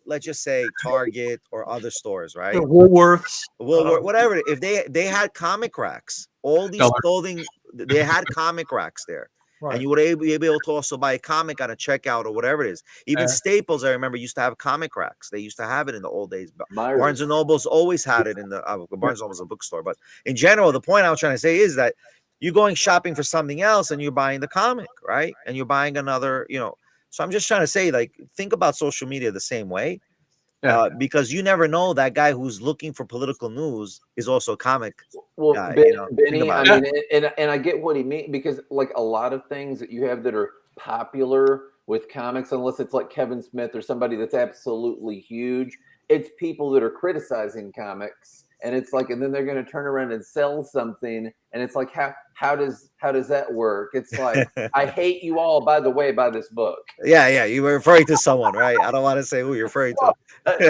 Target or other stores, right? Woolworths, whatever. If they had comic racks, all these clothing, they had comic racks there. Right. And you would be able to also buy a comic on a checkout or whatever it is. Even Staples, I remember, used to have comic racks. They used to have it in the old days. Barnes and Noble's always had it in the Barnes and Noble's a bookstore. But in general, the point I was trying to say is that you're going shopping for something else and you're buying the comic, right? And you're buying another, So I'm just trying to say, like, think about social media the same way. Because you never know, that guy who's looking for political news is also a comic guy. Benny, I mean, and I get what he means, because like a lot of things that you have that are popular with comics, unless it's like Kevin Smith or somebody that's absolutely huge, it's people that are criticizing comics. And it's like, and then they're going to turn around and sell something, and it's like, how does that work? It's like, I hate you all, by the way, by this book. Yeah, you were referring to someone, right? I don't want to say who you're referring to.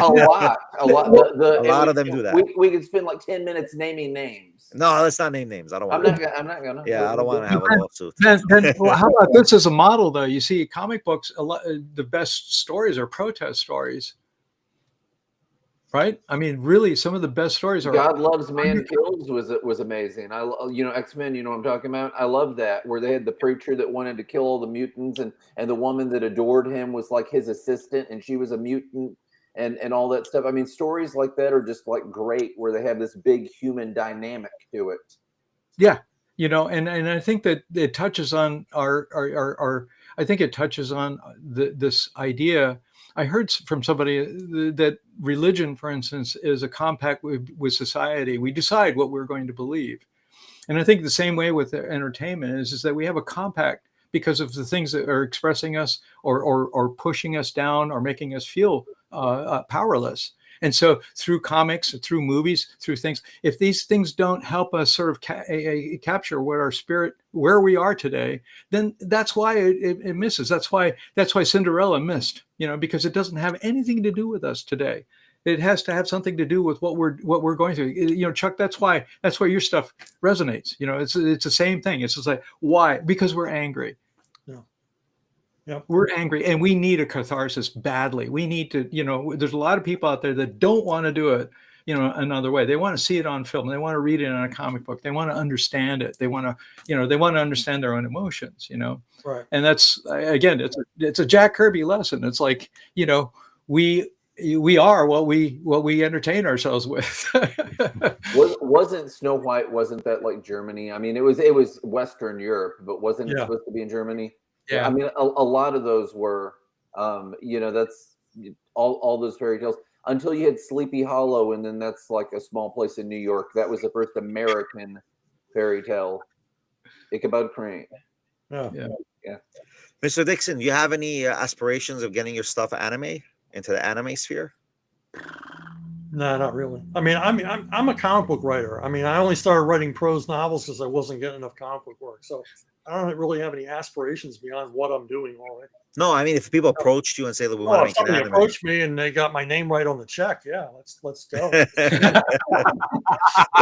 A lot. A lot of them do that. We could spend like 10 minutes naming names. No, let's not name names. I don't want. I'm not gonna. Yeah, I don't want to have a lawsuit. Then how about this as a model, though? You see, comic books, the best stories are protest stories. Right? I mean, really, some of the best stories are. God Loves Man Kills was amazing. X-Men. You know what I'm talking about? I love that, where they had the preacher that wanted to kill all the mutants, and the woman that adored him was like his assistant, and she was a mutant, and all that stuff. I mean, stories like that are just like great, where they have this big human dynamic to it. Yeah, and I think that it touches on our I think it touches on this idea. I heard from somebody that religion, for instance, is a compact with society. We decide what we're going to believe. And I think the same way with entertainment is that we have a compact because of the things that are expressing us or pushing us down or making us feel powerless. And so through comics, through movies, through things, if these things don't help us sort of capture what our spirit, where we are today, then that's why it misses. That's why Cinderella missed, because it doesn't have anything to do with us today. It has to have something to do with what we're going through. Chuck, that's why your stuff resonates. It's the same thing. It's just like, why? Because we're angry. Yep. We're angry and we need a catharsis badly. We need to, there's a lot of people out there that don't want to do it, another way. They want to see it on film. They want to read it in a comic book. They want to understand it. They want to, they want to understand their own emotions, Right. And that's, again, it's a Jack Kirby lesson. It's like, we are what we entertain ourselves with. Wasn't Snow White, wasn't that like Germany? I mean, it was Western Europe, but wasn't it supposed to be in Germany? Yeah. I mean, a lot of those were, that's all those fairy tales until you had Sleepy Hollow. And then that's like a small place in New York. That was the first American fairy tale. Ichabod Crane. Yeah. Mr. Dixon, do you have any aspirations of getting your stuff into the anime sphere? No, not really. I mean, I'm a comic book writer. I mean, I only started writing prose novels because I wasn't getting enough comic book work. So I don't really have any aspirations beyond what I'm doing already. No, I mean, if people approached you and say, "Look, we want to make an anime," approached me and they got my name right on the check. Yeah, let's go.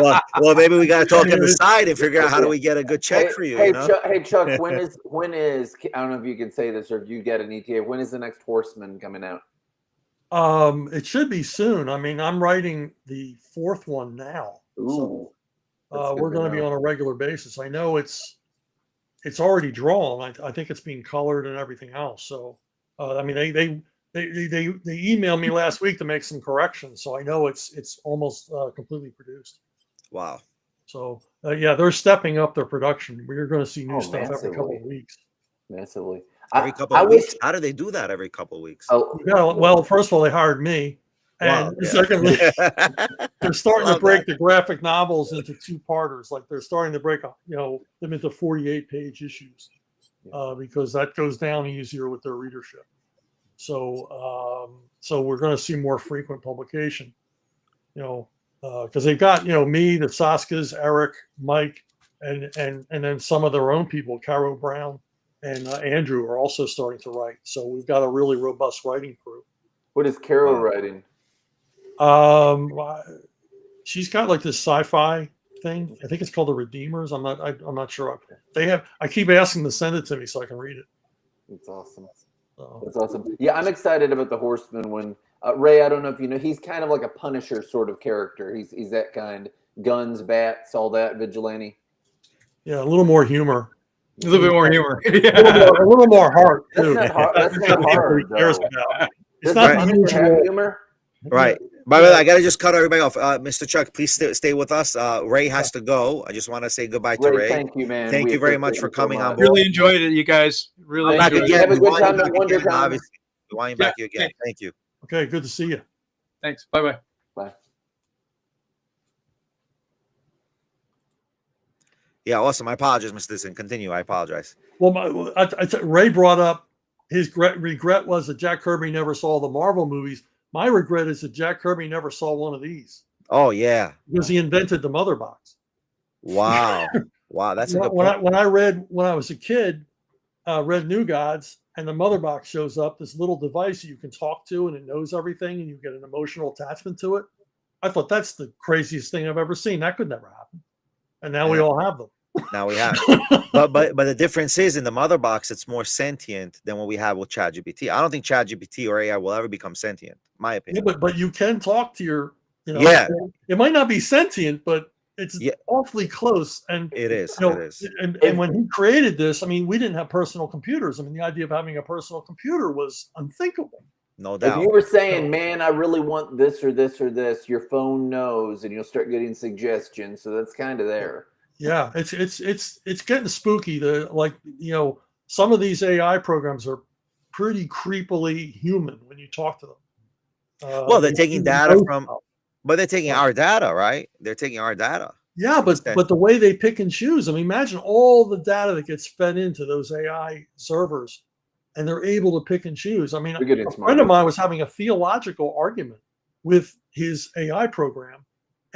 well, maybe we got to talk on the side and figure out how do we get a good check for you. Chuck, when is I don't know if you can say this or if you get an ETA. When is the next Horseman coming out? It should be soon. I mean, I'm writing the 4th one now. Ooh, so we're going to be on a regular basis. I know it's already drawn. I think it's being colored and everything else. So, I mean, they emailed me last week to make some corrections. So I know it's almost completely produced. Wow. So they're stepping up their production. We're going to see new stuff every couple of weeks. Massively. Every couple of weeks? How do they do that every couple of weeks? Oh, well, first of all, they hired me. And secondly, they're starting to break the graphic novels into 2-parters. Like they're starting to break, them into 48-page issues because that goes down easier with their readership. So, we're going to see more frequent publication. Because they've got me, the Saskas, Eric, Mike, and then some of their own people, Caro Brown and Andrew are also starting to write. So we've got a really robust writing crew. What is Caro writing? She's got like this sci-fi thing. I think it's called The Redeemers. I'm not sure. I keep asking them to send it to me so I can read it. That's awesome. That's awesome. Yeah, I'm excited about the Horseman. When Ray, I don't know if you know, he's kind of like a Punisher sort of character. He's that kind. Guns, bats, all that, vigilante. Yeah, a little more humor. A little bit more humor. A little more heart too. That's not hard. It's not unusual humor. Right. By the way, I got to just cut everybody off. Mr. Chuck, please stay with us. Ray has to go. I just want to say goodbye to Ray. Thank you, man. Thank you very much for coming on board. Really enjoyed it, you guys. Really back enjoyed again. Have a good time Back at Wonder again, Con. obviously. We want you back again. Thank you. Okay, good to see you. Thanks. Bye-bye. Bye. Yeah, awesome. I apologize, Mr. Dixon. Continue. I apologize. Well, Ray brought up his regret was that Jack Kirby never saw the Marvel movies. My regret is that Jack Kirby never saw one of these. Oh, yeah. Because he invented the mother box. Wow. Wow, that's a good when point. when I was a kid, read New Gods, and the mother box shows up, this little device that you can talk to, and it knows everything, and you get an emotional attachment to it. I thought that's the craziest thing I've ever seen. That could never happen. And now we all have them. Now we have. but the difference is in the mother box, it's more sentient than what we have with ChatGPT. I don't think ChatGPT or AI will ever become sentient, my opinion. Yeah, but you can talk to your, yeah. It might not be sentient, but it's awfully close. And it is. It is. And when he created this, I mean, we didn't have personal computers. I mean, the idea of having a personal computer was unthinkable. No doubt. If you were saying, man, I really want this or this or this, your phone knows, and you'll start getting suggestions. So that's kind of there. Yeah, it's getting spooky. some of these AI programs are pretty creepily human when you talk to them. Well, they're They taking seem to data know from, stuff. but they're taking Yeah. our data, right? They're taking our data. Yeah, but Instead. the way they pick and choose. I mean, imagine all the data that gets fed into those AI servers, and they're able to pick and choose. I mean, They're getting a friend smarter. of mine was having a theological argument with his AI program,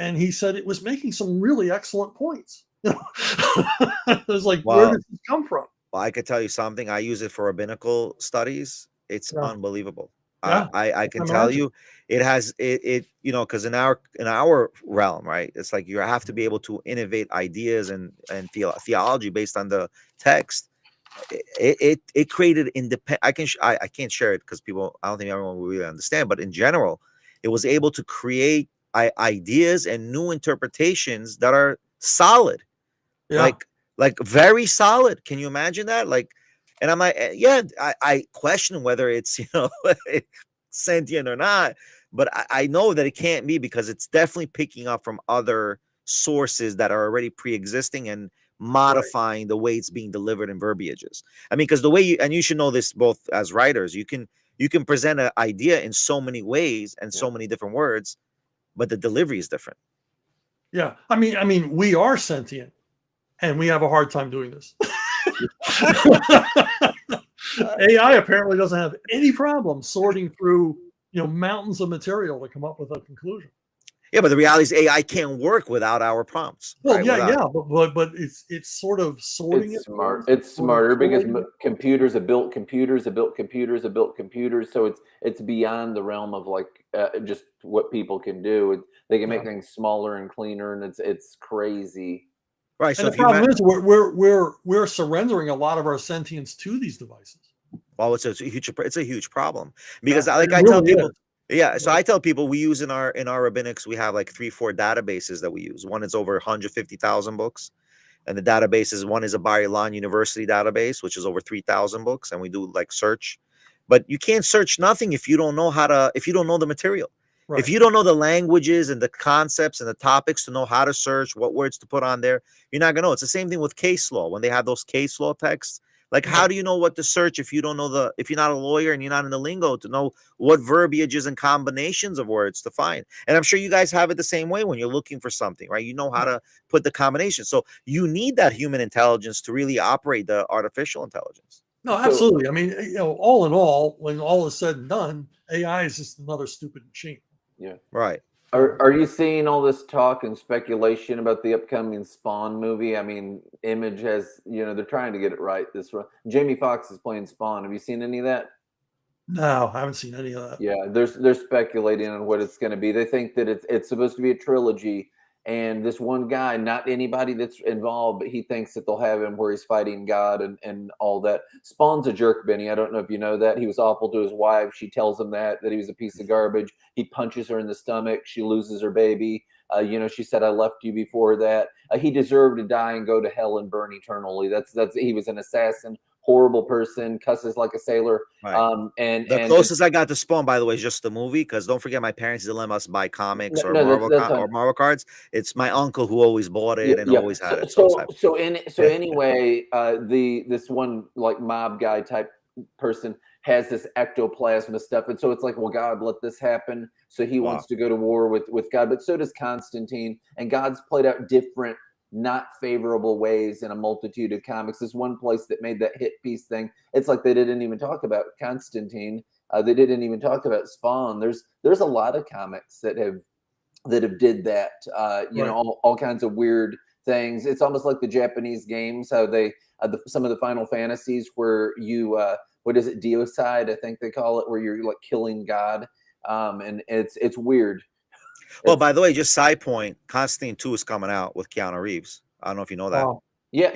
and he said it was making some really excellent points. You know, it was like, where Well, does this come from? Well, I could tell you something. I use it for rabbinical studies. It's Yeah. unbelievable. Yeah, I can I tell imagine. you, it has it you know, because in our realm, right? It's like you have to be able to innovate ideas and theology based on the text. It created independent. I can't share it because people, I don't think everyone will really understand. But in general, it was able to create ideas and new interpretations that are solid, Yeah. like very solid. Can you imagine that? Like, and I'm like, yeah, I question whether it's sentient or not, but I know that it can't be because it's definitely picking up from other sources that are already pre-existing and modifying the way it's being delivered in verbiages. I mean, because the way you should know this both as writers, you can present an idea in so many ways and so many different words, but the delivery is different. Yeah. I mean, we are sentient, and we have a hard time doing this. AI apparently doesn't have any problem sorting through, mountains of material to come up with a conclusion. Yeah, but the reality is AI can't work without our prompts. Well, right? yeah, but it's sort of sorting It's it. smart. for us, It's sort of smarter because collating it. computers have built computers, have built computers, have built computers. So it's beyond the realm of like just what people can do. They can make Yeah. things smaller and cleaner, and it's crazy. Right. So And the if you problem is we're surrendering a lot of our sentience to these devices. well, it's a huge problem because Yeah, like it I tell really people, is. yeah. So I tell people we use in our rabbinics, we have like 3-4 databases that we use. One is over 150,000 books, and the databases one is a Bar Ilan University database, which is over 3,000 books, and we do like search. But you can't search nothing if you don't know if you don't know the material. If Right. you don't know the languages and the concepts and the topics to know how to search, what words to put on there, you're not gonna know. It's the same thing with case law. When they have those case law texts, like how do you know what to search if you don't know if you're not a lawyer and you're not in the lingo to know what verbiages and combinations of words to find? And I'm sure you guys have it the same way when you're looking for something, right? You know how to put the combination. So you need that human intelligence to really operate the artificial intelligence. No, So absolutely. I mean, all in all, when all is said and done, AI is just another stupid machine. yeah. Right. Are you seeing all this talk and speculation about the upcoming Spawn movie? I mean, Image has, they're trying to get it right this run. Jamie Foxx is playing Spawn. Have you seen any of that? No, I haven't seen any of that. Yeah, they're speculating on what it's going to be. They think that it's supposed to be a trilogy, and this one guy, not anybody that's involved, but he thinks that they'll have him where he's fighting God and all that. Spawn's a jerk, Benny. I don't know if you know that. He was awful to his wife. She tells him that he was a piece of garbage. He punches her in the stomach. She loses her baby. She said, "I left you before that." He deserved to die and go to hell and burn eternally. That's he was an assassin, horrible person, cusses like a sailor. Right. And The closest I got to Spawn, by the way, is just the movie. Because don't forget, my parents didn't let us buy comics or no, that's Marvel cards. It's my uncle who always bought it and yeah. always had it. So anyway, this one like mob guy type person has this ectoplasma stuff, and so it's like, well, God let this happen, so he Wow. wants to go to war with God, but so does Constantine, and God's played out different, not favorable ways in a multitude of comics. There's one place that made that hit piece thing. It's like they didn't even talk about Constantine. They didn't even talk about Spawn. There's a lot of comics that have did that. Right. All kinds of weird things. It's almost like the Japanese games, how they some of the Final Fantasies where you what is it, deicide, I think they call it, where you're like killing God, and it's weird. Well, by the way, just side point, Constantine 2 is coming out with Keanu Reeves. I don't know if you know that. Wow. Yeah,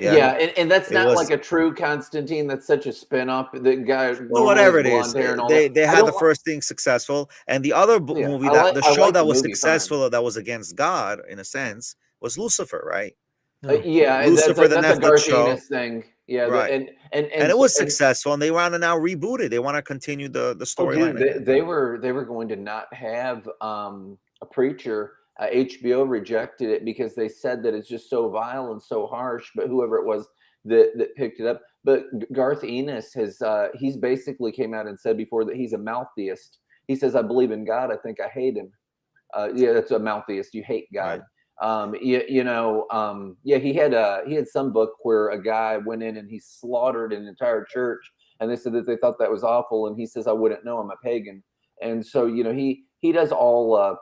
and that's It not was like a true Constantine. That's such a spin-off. The guy well, normally whatever has it is. blonde hair and all They that. they I had the don't first thing successful, and the other yeah, movie I the show like that the was movie fine. successful that was against God in a sense was Lucifer, right? Yeah. Yeah, Lucifer, the that's a Netflix Garth show, Ennis thing. Yeah, right? and And it so, was successful, and they want to now reboot it. They want to continue the oh, storyline dude, again. they were going to not have a preacher. HBO rejected it because they said that it's just so vile and so harsh. But whoever it was that picked it up. But Garth Ennis has he's basically came out and said before that he's a maltheist. He says, I believe in God, I think I hate him. Yeah, that's a maltheist. You hate God. Right. Yeah, he had some book where a guy went in and he slaughtered an entire church, and they said that they thought that was awful. And he says, I wouldn't know, I'm a pagan. And so, he does all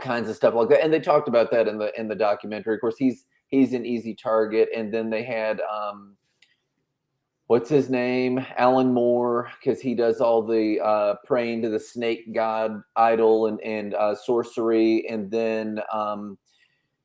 kinds of stuff like that. And they talked about that in the documentary. Of course, he's an easy target. And then they had what's his name? Alan Moore, because he does all the praying to the snake god idol and sorcery. And then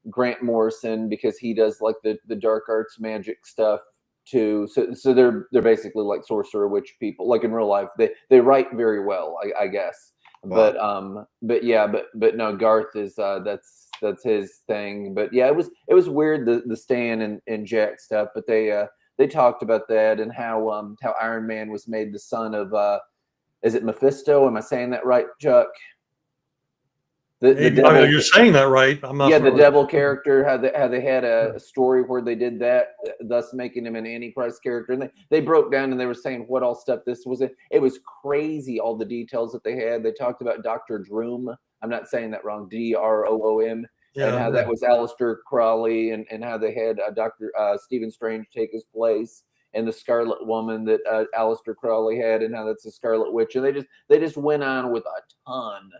Grant Morrison, because he does like the dark arts magic stuff too. So they're basically like sorcerer witch people. Like in real life, they write very well, I guess. Wow. But no, Garth is that's his thing. But yeah, it was weird the Stan and Jack stuff. But they talked about that and how Iron Man was made the son of is it Mephisto? Am I saying that right, Chuck? The devil, you're saying that right. I'm not. Yeah, the devil character. How they had a story where they did that, thus making him an Antichrist character. And they broke down and they were saying what all stuff this was. It was crazy, all the details that they had. They talked about Dr. Droom. I'm not saying that wrong. Droom. Yeah, and how that was Aleister Crowley, and how they had Dr. Stephen Strange take his place, and the Scarlet Woman that Aleister Crowley had, and how that's the Scarlet Witch. And they just went on with a ton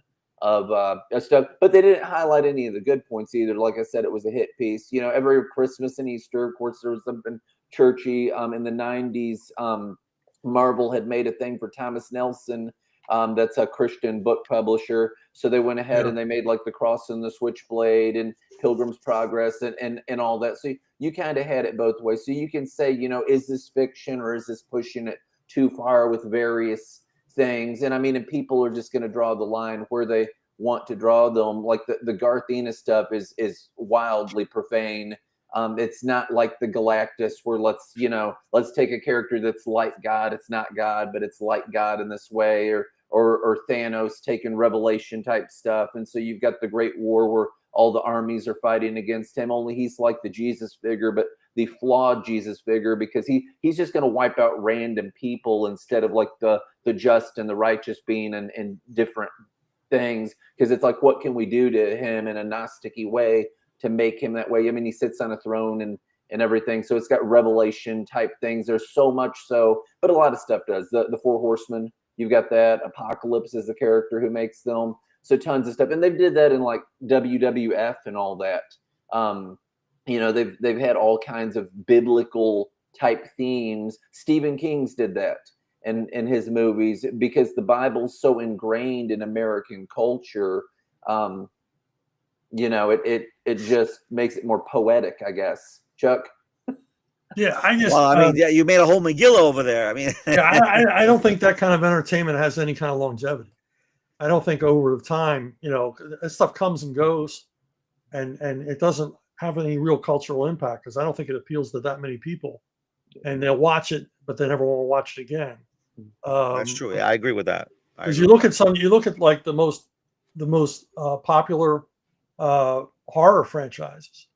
of stuff, but they didn't highlight any of the good points either. Like I said, it was a hit piece. Every Christmas and Easter, of course, there was something churchy. In the 90s, Marvel had made a thing for Thomas Nelson. That's a Christian book publisher. So they went ahead and they made like the Cross and the Switchblade and Pilgrim's Progress and all that. So you kind of had it both ways. So you can say, is this fiction or is this pushing it too far with various things? And I mean, and people are just going to draw the line where they want to draw them. Like the Garth Ennis stuff is wildly profane. It's not like the Galactus where let's take a character that's like God. It's not God, but it's like God in this way, or Thanos taking Revelation type stuff. And so you've got the Great War where all the armies are fighting against him. Only he's like the Jesus figure, but the flawed Jesus figure, because he's just going to wipe out random people instead of like the just and the righteous being in different things. Because it's like, what can we do to him in a Gnostic-y way to make him that way? I mean, he sits on a throne and everything. So it's got Revelation type things. There's so much so, but a lot of stuff does. The Four Horsemen, you've got that. Apocalypse is the character who makes them. So tons of stuff. And they did that in like WWF and all that. They've had all kinds of biblical type themes. Stephen King's did that in his movies because the Bible's so ingrained in American culture. It just makes it more poetic, I guess. Chuck? Yeah, I just. Well, I mean, you made a whole Megillah over there. I mean, I don't think that kind of entertainment has any kind of longevity. I don't think over time, that stuff comes and goes, and it doesn't have any real cultural impact because I don't think it appeals to that many people, and they'll watch it, but they never want to watch it again. That's true. Yeah, I agree with that. Because you look at like the most popular horror franchises,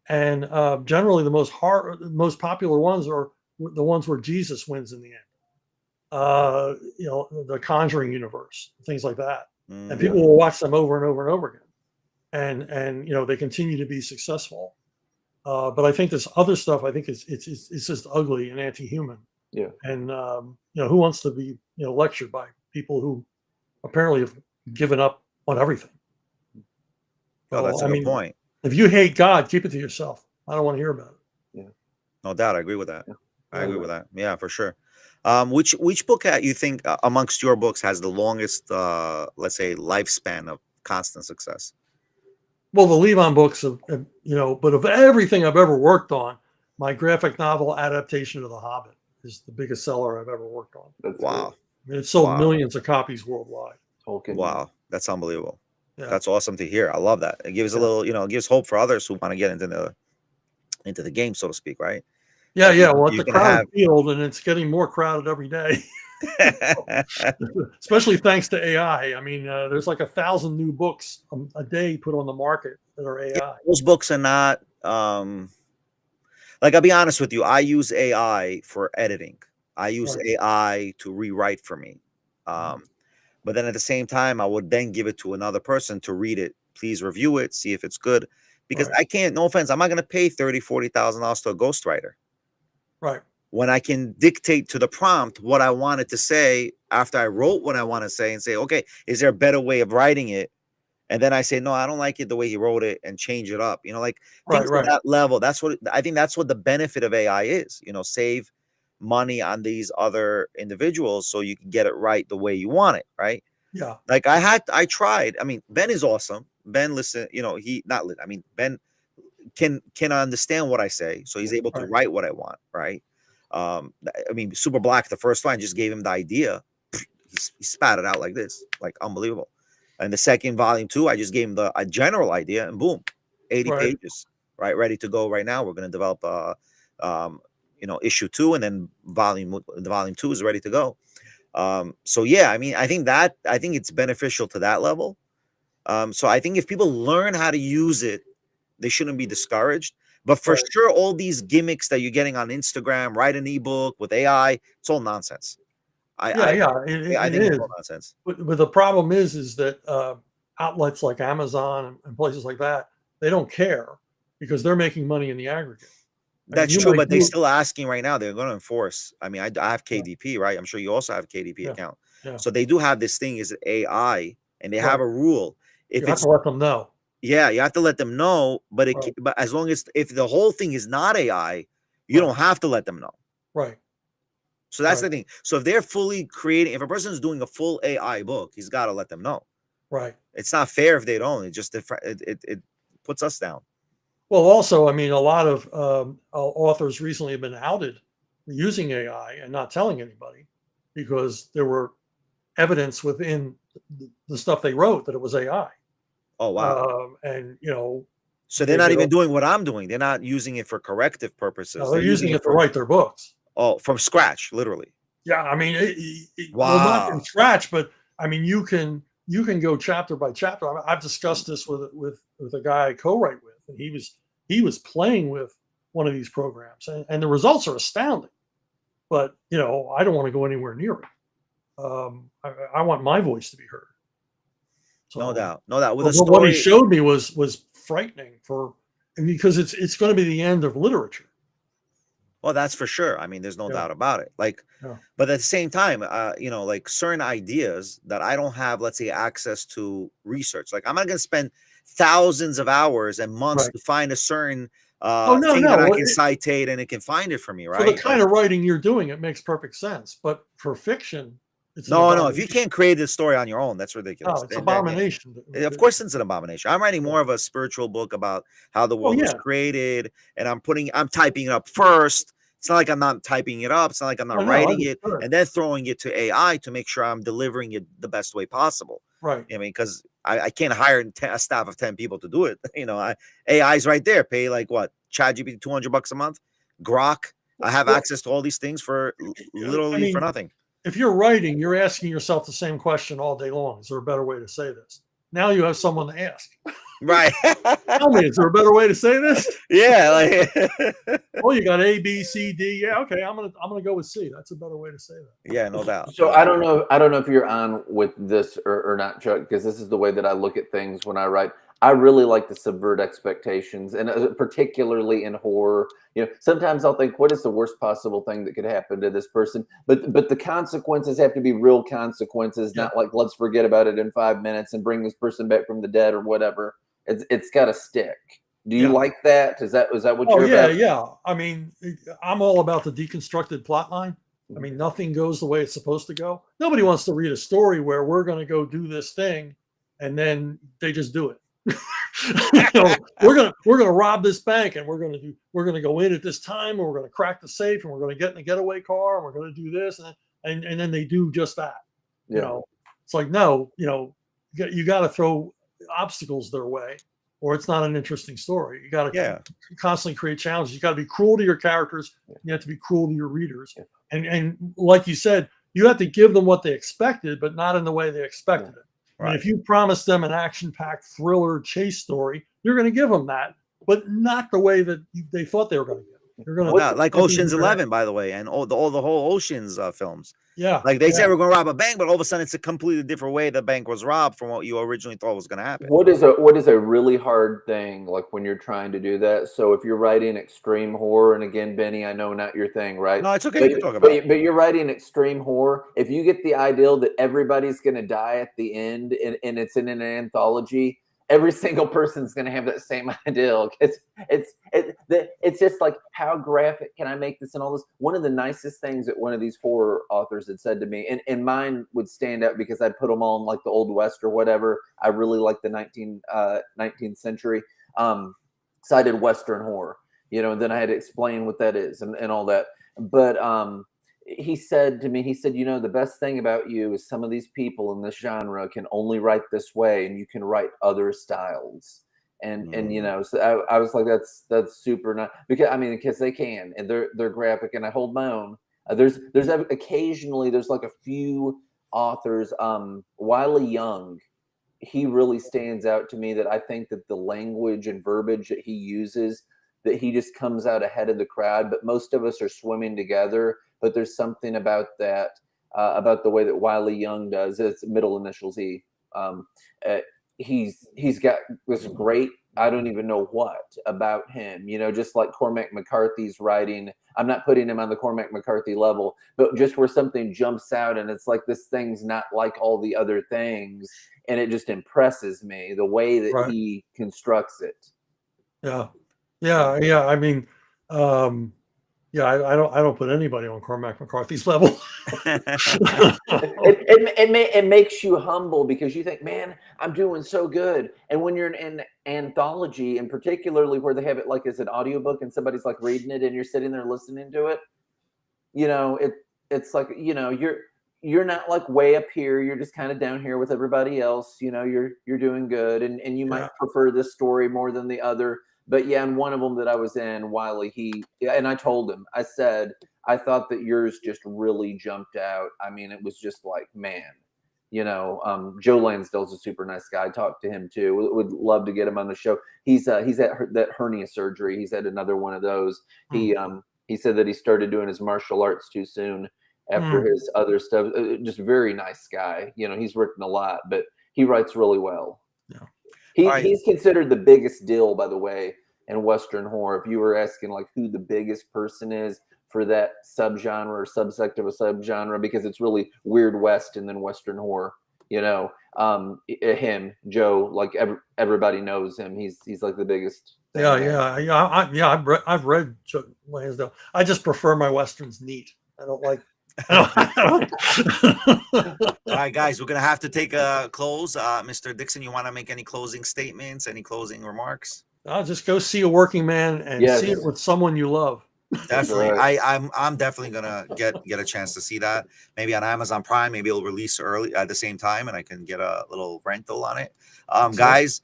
and generally the most popular ones are the ones where Jesus wins in the end. The Conjuring universe, things like that, and people will watch them over and over and over again, and they continue to be successful. But I think this other stuff, I think it's just ugly and anti-human. Yeah. And who wants to be lectured by people who apparently have given up on everything? Oh, that's a good point. If you hate God, keep it to yourself. I don't want to hear about it. Yeah. No doubt, I agree with that. I agree with that. Yeah, for sure. Which book you think amongst your books has the longest, let's say, lifespan of constant success? Well, the Levon books, but of everything I've ever worked on, my graphic novel adaptation of The Hobbit is the biggest seller I've ever worked on. That's wow. I mean, it sold millions of copies worldwide. Tolkien. Wow, that's unbelievable. Yeah. That's awesome to hear. I love that. It gives a little, it gives hope for others who want to get into the game, so to speak, right? Yeah, yeah. Well, it's a crowded field, and it's getting more crowded every day. Especially thanks to AI. I mean, there's like 1,000 new books a day put on the market that are AI. Yeah, those books are not. like I'll be honest with you, I use AI for editing. I use Right. AI to rewrite for me. Um, but then at the same time, I would then give it to another person to read it. Please review it, see if it's good. Because Right. I can't, no offense, I'm not gonna pay $30,000, $40,000 to a ghostwriter Right. when I can dictate to the prompt what I wanted to say after I wrote what I want to say and say, okay, is there a better way of writing it? And then I say, no, I don't like it the way he wrote it, and change it up. Like Right. things at Right. that level. That's what I think. That's what the benefit of AI is. Save money on these other individuals so you can get it right the way you want it. Right. Yeah. Like I tried. I mean, Ben is awesome. Ben, listen. He not. I mean, Ben can understand what I say, so he's able to Right. write what I want. Right. I mean, Super Black, the first line, just gave him the idea. He spat it out like this, like unbelievable. And the second volume too, I just gave him a general idea, and boom, 80 Right. pages, right, ready to go right now. We're going to develop issue 2, and then volume 2 is ready to go. So yeah, I mean, I think it's beneficial to that level. So I think if people learn how to use it, they shouldn't be discouraged. But for Right. sure, all these gimmicks that you're getting on Instagram, write an ebook with AI, it's all nonsense. Yeah. Yeah. I It think it's is. all nonsense. But the problem is that outlets like Amazon and places like that, they don't care because they're making money in the aggregate. I mean, That's you true, might but they're do. still asking right now. They're going to enforce. I mean, I have Yeah. KDP, right? I'm sure you also have a KDP Yeah. account. Yeah. So they do have this thing is AI, and they have Right. a rule. If You have it's to let them know. Yeah, you have to let them know. But Right. but as long as if the whole thing is not AI, you Right. don't have to let them know. Right. So that's the Right. thing. So if they're fully creating, if a person's doing a full AI book, he's got to let them know. Right. It's not fair if they don't. It just it puts us down. Well, also, I mean, a lot of authors recently have been outed using AI and not telling anybody because there were evidence within the stuff they wrote that it was AI. Oh wow. And So they're they not get even doing what I'm doing. They're not using it for corrective purposes. no, They're they're using using it it to write their books. from scratch, literally. Yeah, I mean, well, not from Wow. scratch, but I mean, you can go chapter by chapter. I've discussed this with a guy I co-write with, and he was playing with one of these programs, and the results are astounding. But I don't want to go anywhere near it. I want my voice to be heard. No So, doubt. No doubt. With but a what he story. showed me was frightening because it's going to be the end of literature. Well, that's for sure. I mean, there's no Yeah. doubt about it. Like, Yeah. but at the same time, like certain ideas that I don't have, let's say, access to research. Like, I'm not going to spend thousands of hours and months Right. to find a certain Oh no, thing that I no. can citate, and it can find it for me, For the right? kind of writing you're doing, it makes perfect sense. But for fiction, it's an No, no. If you abomination. can't create this story on your own, that's ridiculous. No, it's abomination. Of course, it's an abomination. I'm writing more of a spiritual book about how the Oh world was yeah. created, and I'm typing it up first. It's not like I'm not typing it up. It's not like I'm not Oh, no, writing it understood. and then throwing it to AI to make sure I'm delivering it the best way possible. Right. I mean, because I can't hire a staff of 10 people to do it. AI's right there. Pay like what? ChatGPT $200 a month. Grok. I have Well, access to all these things for I literally for mean, nothing. if you're writing, you're asking yourself the same question all day long. Is there a better way to say this? Now you have someone to ask. Right. Tell me, is there a better way to say this? Yeah. Like, Oh, you got A, B, C, D. Yeah, okay. I'm gonna go with C. That's a better way to say that. yeah, no doubt. So I don't know. I don't know if you're on with this or not, Chuck, because this is the way that I look at things when I write. I really like to subvert expectations, and particularly in horror. Sometimes I'll think, "What is the worst possible thing that could happen to this person?" But the consequences have to be real consequences, Yeah. not like let's forget about it in 5 minutes and bring this person back from the dead or whatever. It's got to stick. Do you Yeah. like that? Is that what Oh you're yeah, about? yeah. I mean, I'm all about the deconstructed plot line. I mean, nothing goes the way it's supposed to go. Nobody wants to read a story where we're going to go do this thing, and then they just do it. We're gonna rob this bank, and we're gonna go in at this time, and we're gonna crack the safe, and we're gonna get in a getaway car, and we're gonna do this, and then they do just that. Yeah. It's like no, you got to throw obstacles their way, or it's not an interesting story. You got to constantly create challenges. You got to be cruel to your characters. You have to be cruel to your readers, and like you said, you have to give them what they expected, but not in the way they expected it. I mean, if you promise them an action-packed thriller chase story, you're going to give them that, but not the way that they thought they were going to get it. You're gonna like Ocean's 11, by the way, and all the whole Ocean's films. Yeah, Like they said we're going to rob a bank, but all of a sudden it's a completely different way the bank was robbed from what you originally thought was going to happen. What is a really hard thing, like when you're trying to do that? So if you're writing extreme horror, and again, Benny, I know not your thing, right? No, it's okay. You can talk about it. But you're writing extreme horror. If you get the ideal that everybody's going to die at the end, and it's in an anthology, every single person's going to have that same ideal. It's just like, how graphic can I make this and all this? One of the nicest things that one of these horror authors had said to me, and mine would stand out because I'd put them all in like the Old West or whatever. I really like the 19th century. So I did Western horror, and then I had to explain what that is and all that. But he said to me, the best thing about you is some of these people in this genre can only write this way, and you can write other styles. And so I was like, that's super nice, because they can, and they're graphic, and I hold my own. There's occasionally there's like a few authors. Wiley Young, he really stands out to me, that I think that the language and verbiage that he uses, that he just comes out ahead of the crowd. But most of us are swimming together. But there's something about that, about the way that Wiley Young does. It's middle initials E. He's got this great, I don't even know what about him, just like Cormac McCarthy's writing. I'm not putting him on the Cormac McCarthy level, but just where something jumps out and it's like, this thing's not like all the other things. And it just impresses me, the way that he constructs it. Yeah. I mean, I don't put anybody on Cormac McCarthy's level. it makes you humble, because you think, man, I'm doing so good. And when you're in an anthology, and particularly where they have it like as an audiobook and somebody's like reading it and you're sitting there listening to it, it's like, you're not like way up here. You're just kind of down here with everybody else. You're doing good, and you might prefer this story more than the other. But yeah, and one of them that I was in, Wiley, and I told him, I said, I thought that yours just really jumped out. I mean, it was just like, man, Joe Lansdale's a super nice guy. I talked to him too. Would love to get him on the show. He's at that hernia surgery. He's had another one of those. He said that he started doing his martial arts too soon after his other stuff. Just very nice guy. He's written a lot, but he writes really well. Yeah. He's considered the biggest deal, by the way, in Western horror. If you were asking like who the biggest person is for that subgenre or subsect of a subgenre, because it's really Weird West and then Western horror, him, Joe, like everybody knows him. He's like the biggest. I've read Chuck Lansdale. I just prefer my Westerns neat. I don't like. All right, guys, we're gonna have to take a close. Mr. Dixon, you want to make any closing statements, any closing remarks? I'll just go see A Working Man and see it with someone you love. Definitely. I'm definitely gonna get a chance to see that. Maybe on Amazon Prime. Maybe it'll release early at the same time, and I can get a little rental on it. Guys,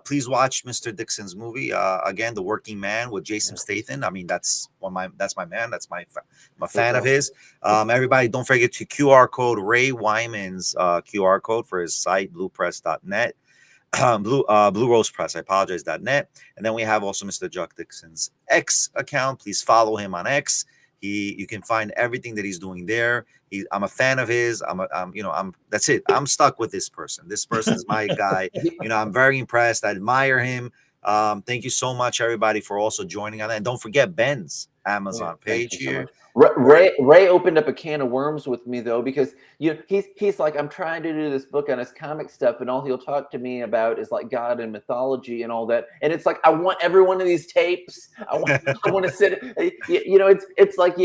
please watch Mr. Dixon's movie. Again, The Working Man with Jason Statham. I mean, that's my man. I'm a fan of his. Everybody, don't forget to QR code Ray Wyman's QR code for his site, bluepress.net. Blue Rose Press, I apologize, .net. And then we have also Mr. Chuck Dixon's X account. Please follow him on X. You can find everything that he's doing there. I'm a fan of his. That's it. I'm stuck with this person. This person is my guy. I'm very impressed. I admire him. Thank you so much, everybody, for also joining on that. And don't forget Ben's Amazon page here. Ray opened up a can of worms with me, though, because he's like, I'm trying to do this book on his comic stuff, and all he'll talk to me about is like God and mythology and all that. And it's like, I want every one of these tapes. I want to sit. It's like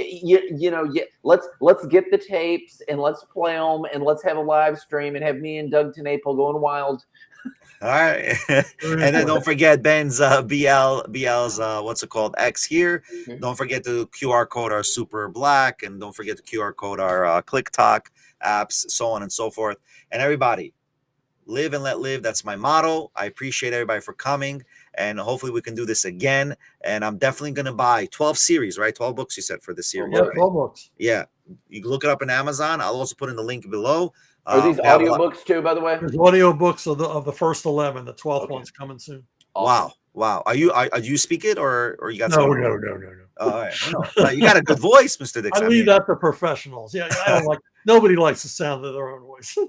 let's get the tapes and let's play them and let's have a live stream and have me and Doug Tenaple going wild. All right. And then don't forget Ben's BL's what's it called, X here. Don't forget to QR code our Super Black, and don't forget to QR code our Click Talk apps, so on and so forth. And everybody, live and let live. That's my motto. I appreciate everybody for coming, and hopefully we can do this again. And I'm definitely going to buy 12 series, right? 12 books you said for the series. Yeah, 12 books. Yeah. You can look it up on Amazon. I'll also put in the link below. Are these audiobooks too, by the way? There's audiobooks of the first 11. The 12th one's coming soon. Awesome. Wow. Do you speak it or you got No, someone? no. Oh, all right. No, you got a good voice, Mr. I Dixon. leave that to professionals. Yeah, I don't like. Nobody likes the sound of their own voice. All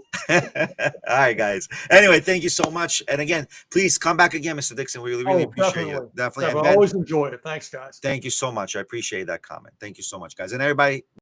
right, guys. Anyway, thank you so much. And again, please come back again, Mr. Dixon. We really appreciate you. Definitely. And I Ben, always enjoy it. Thanks, guys. thank you so much. I appreciate that comment. Thank you so much, guys. And everybody,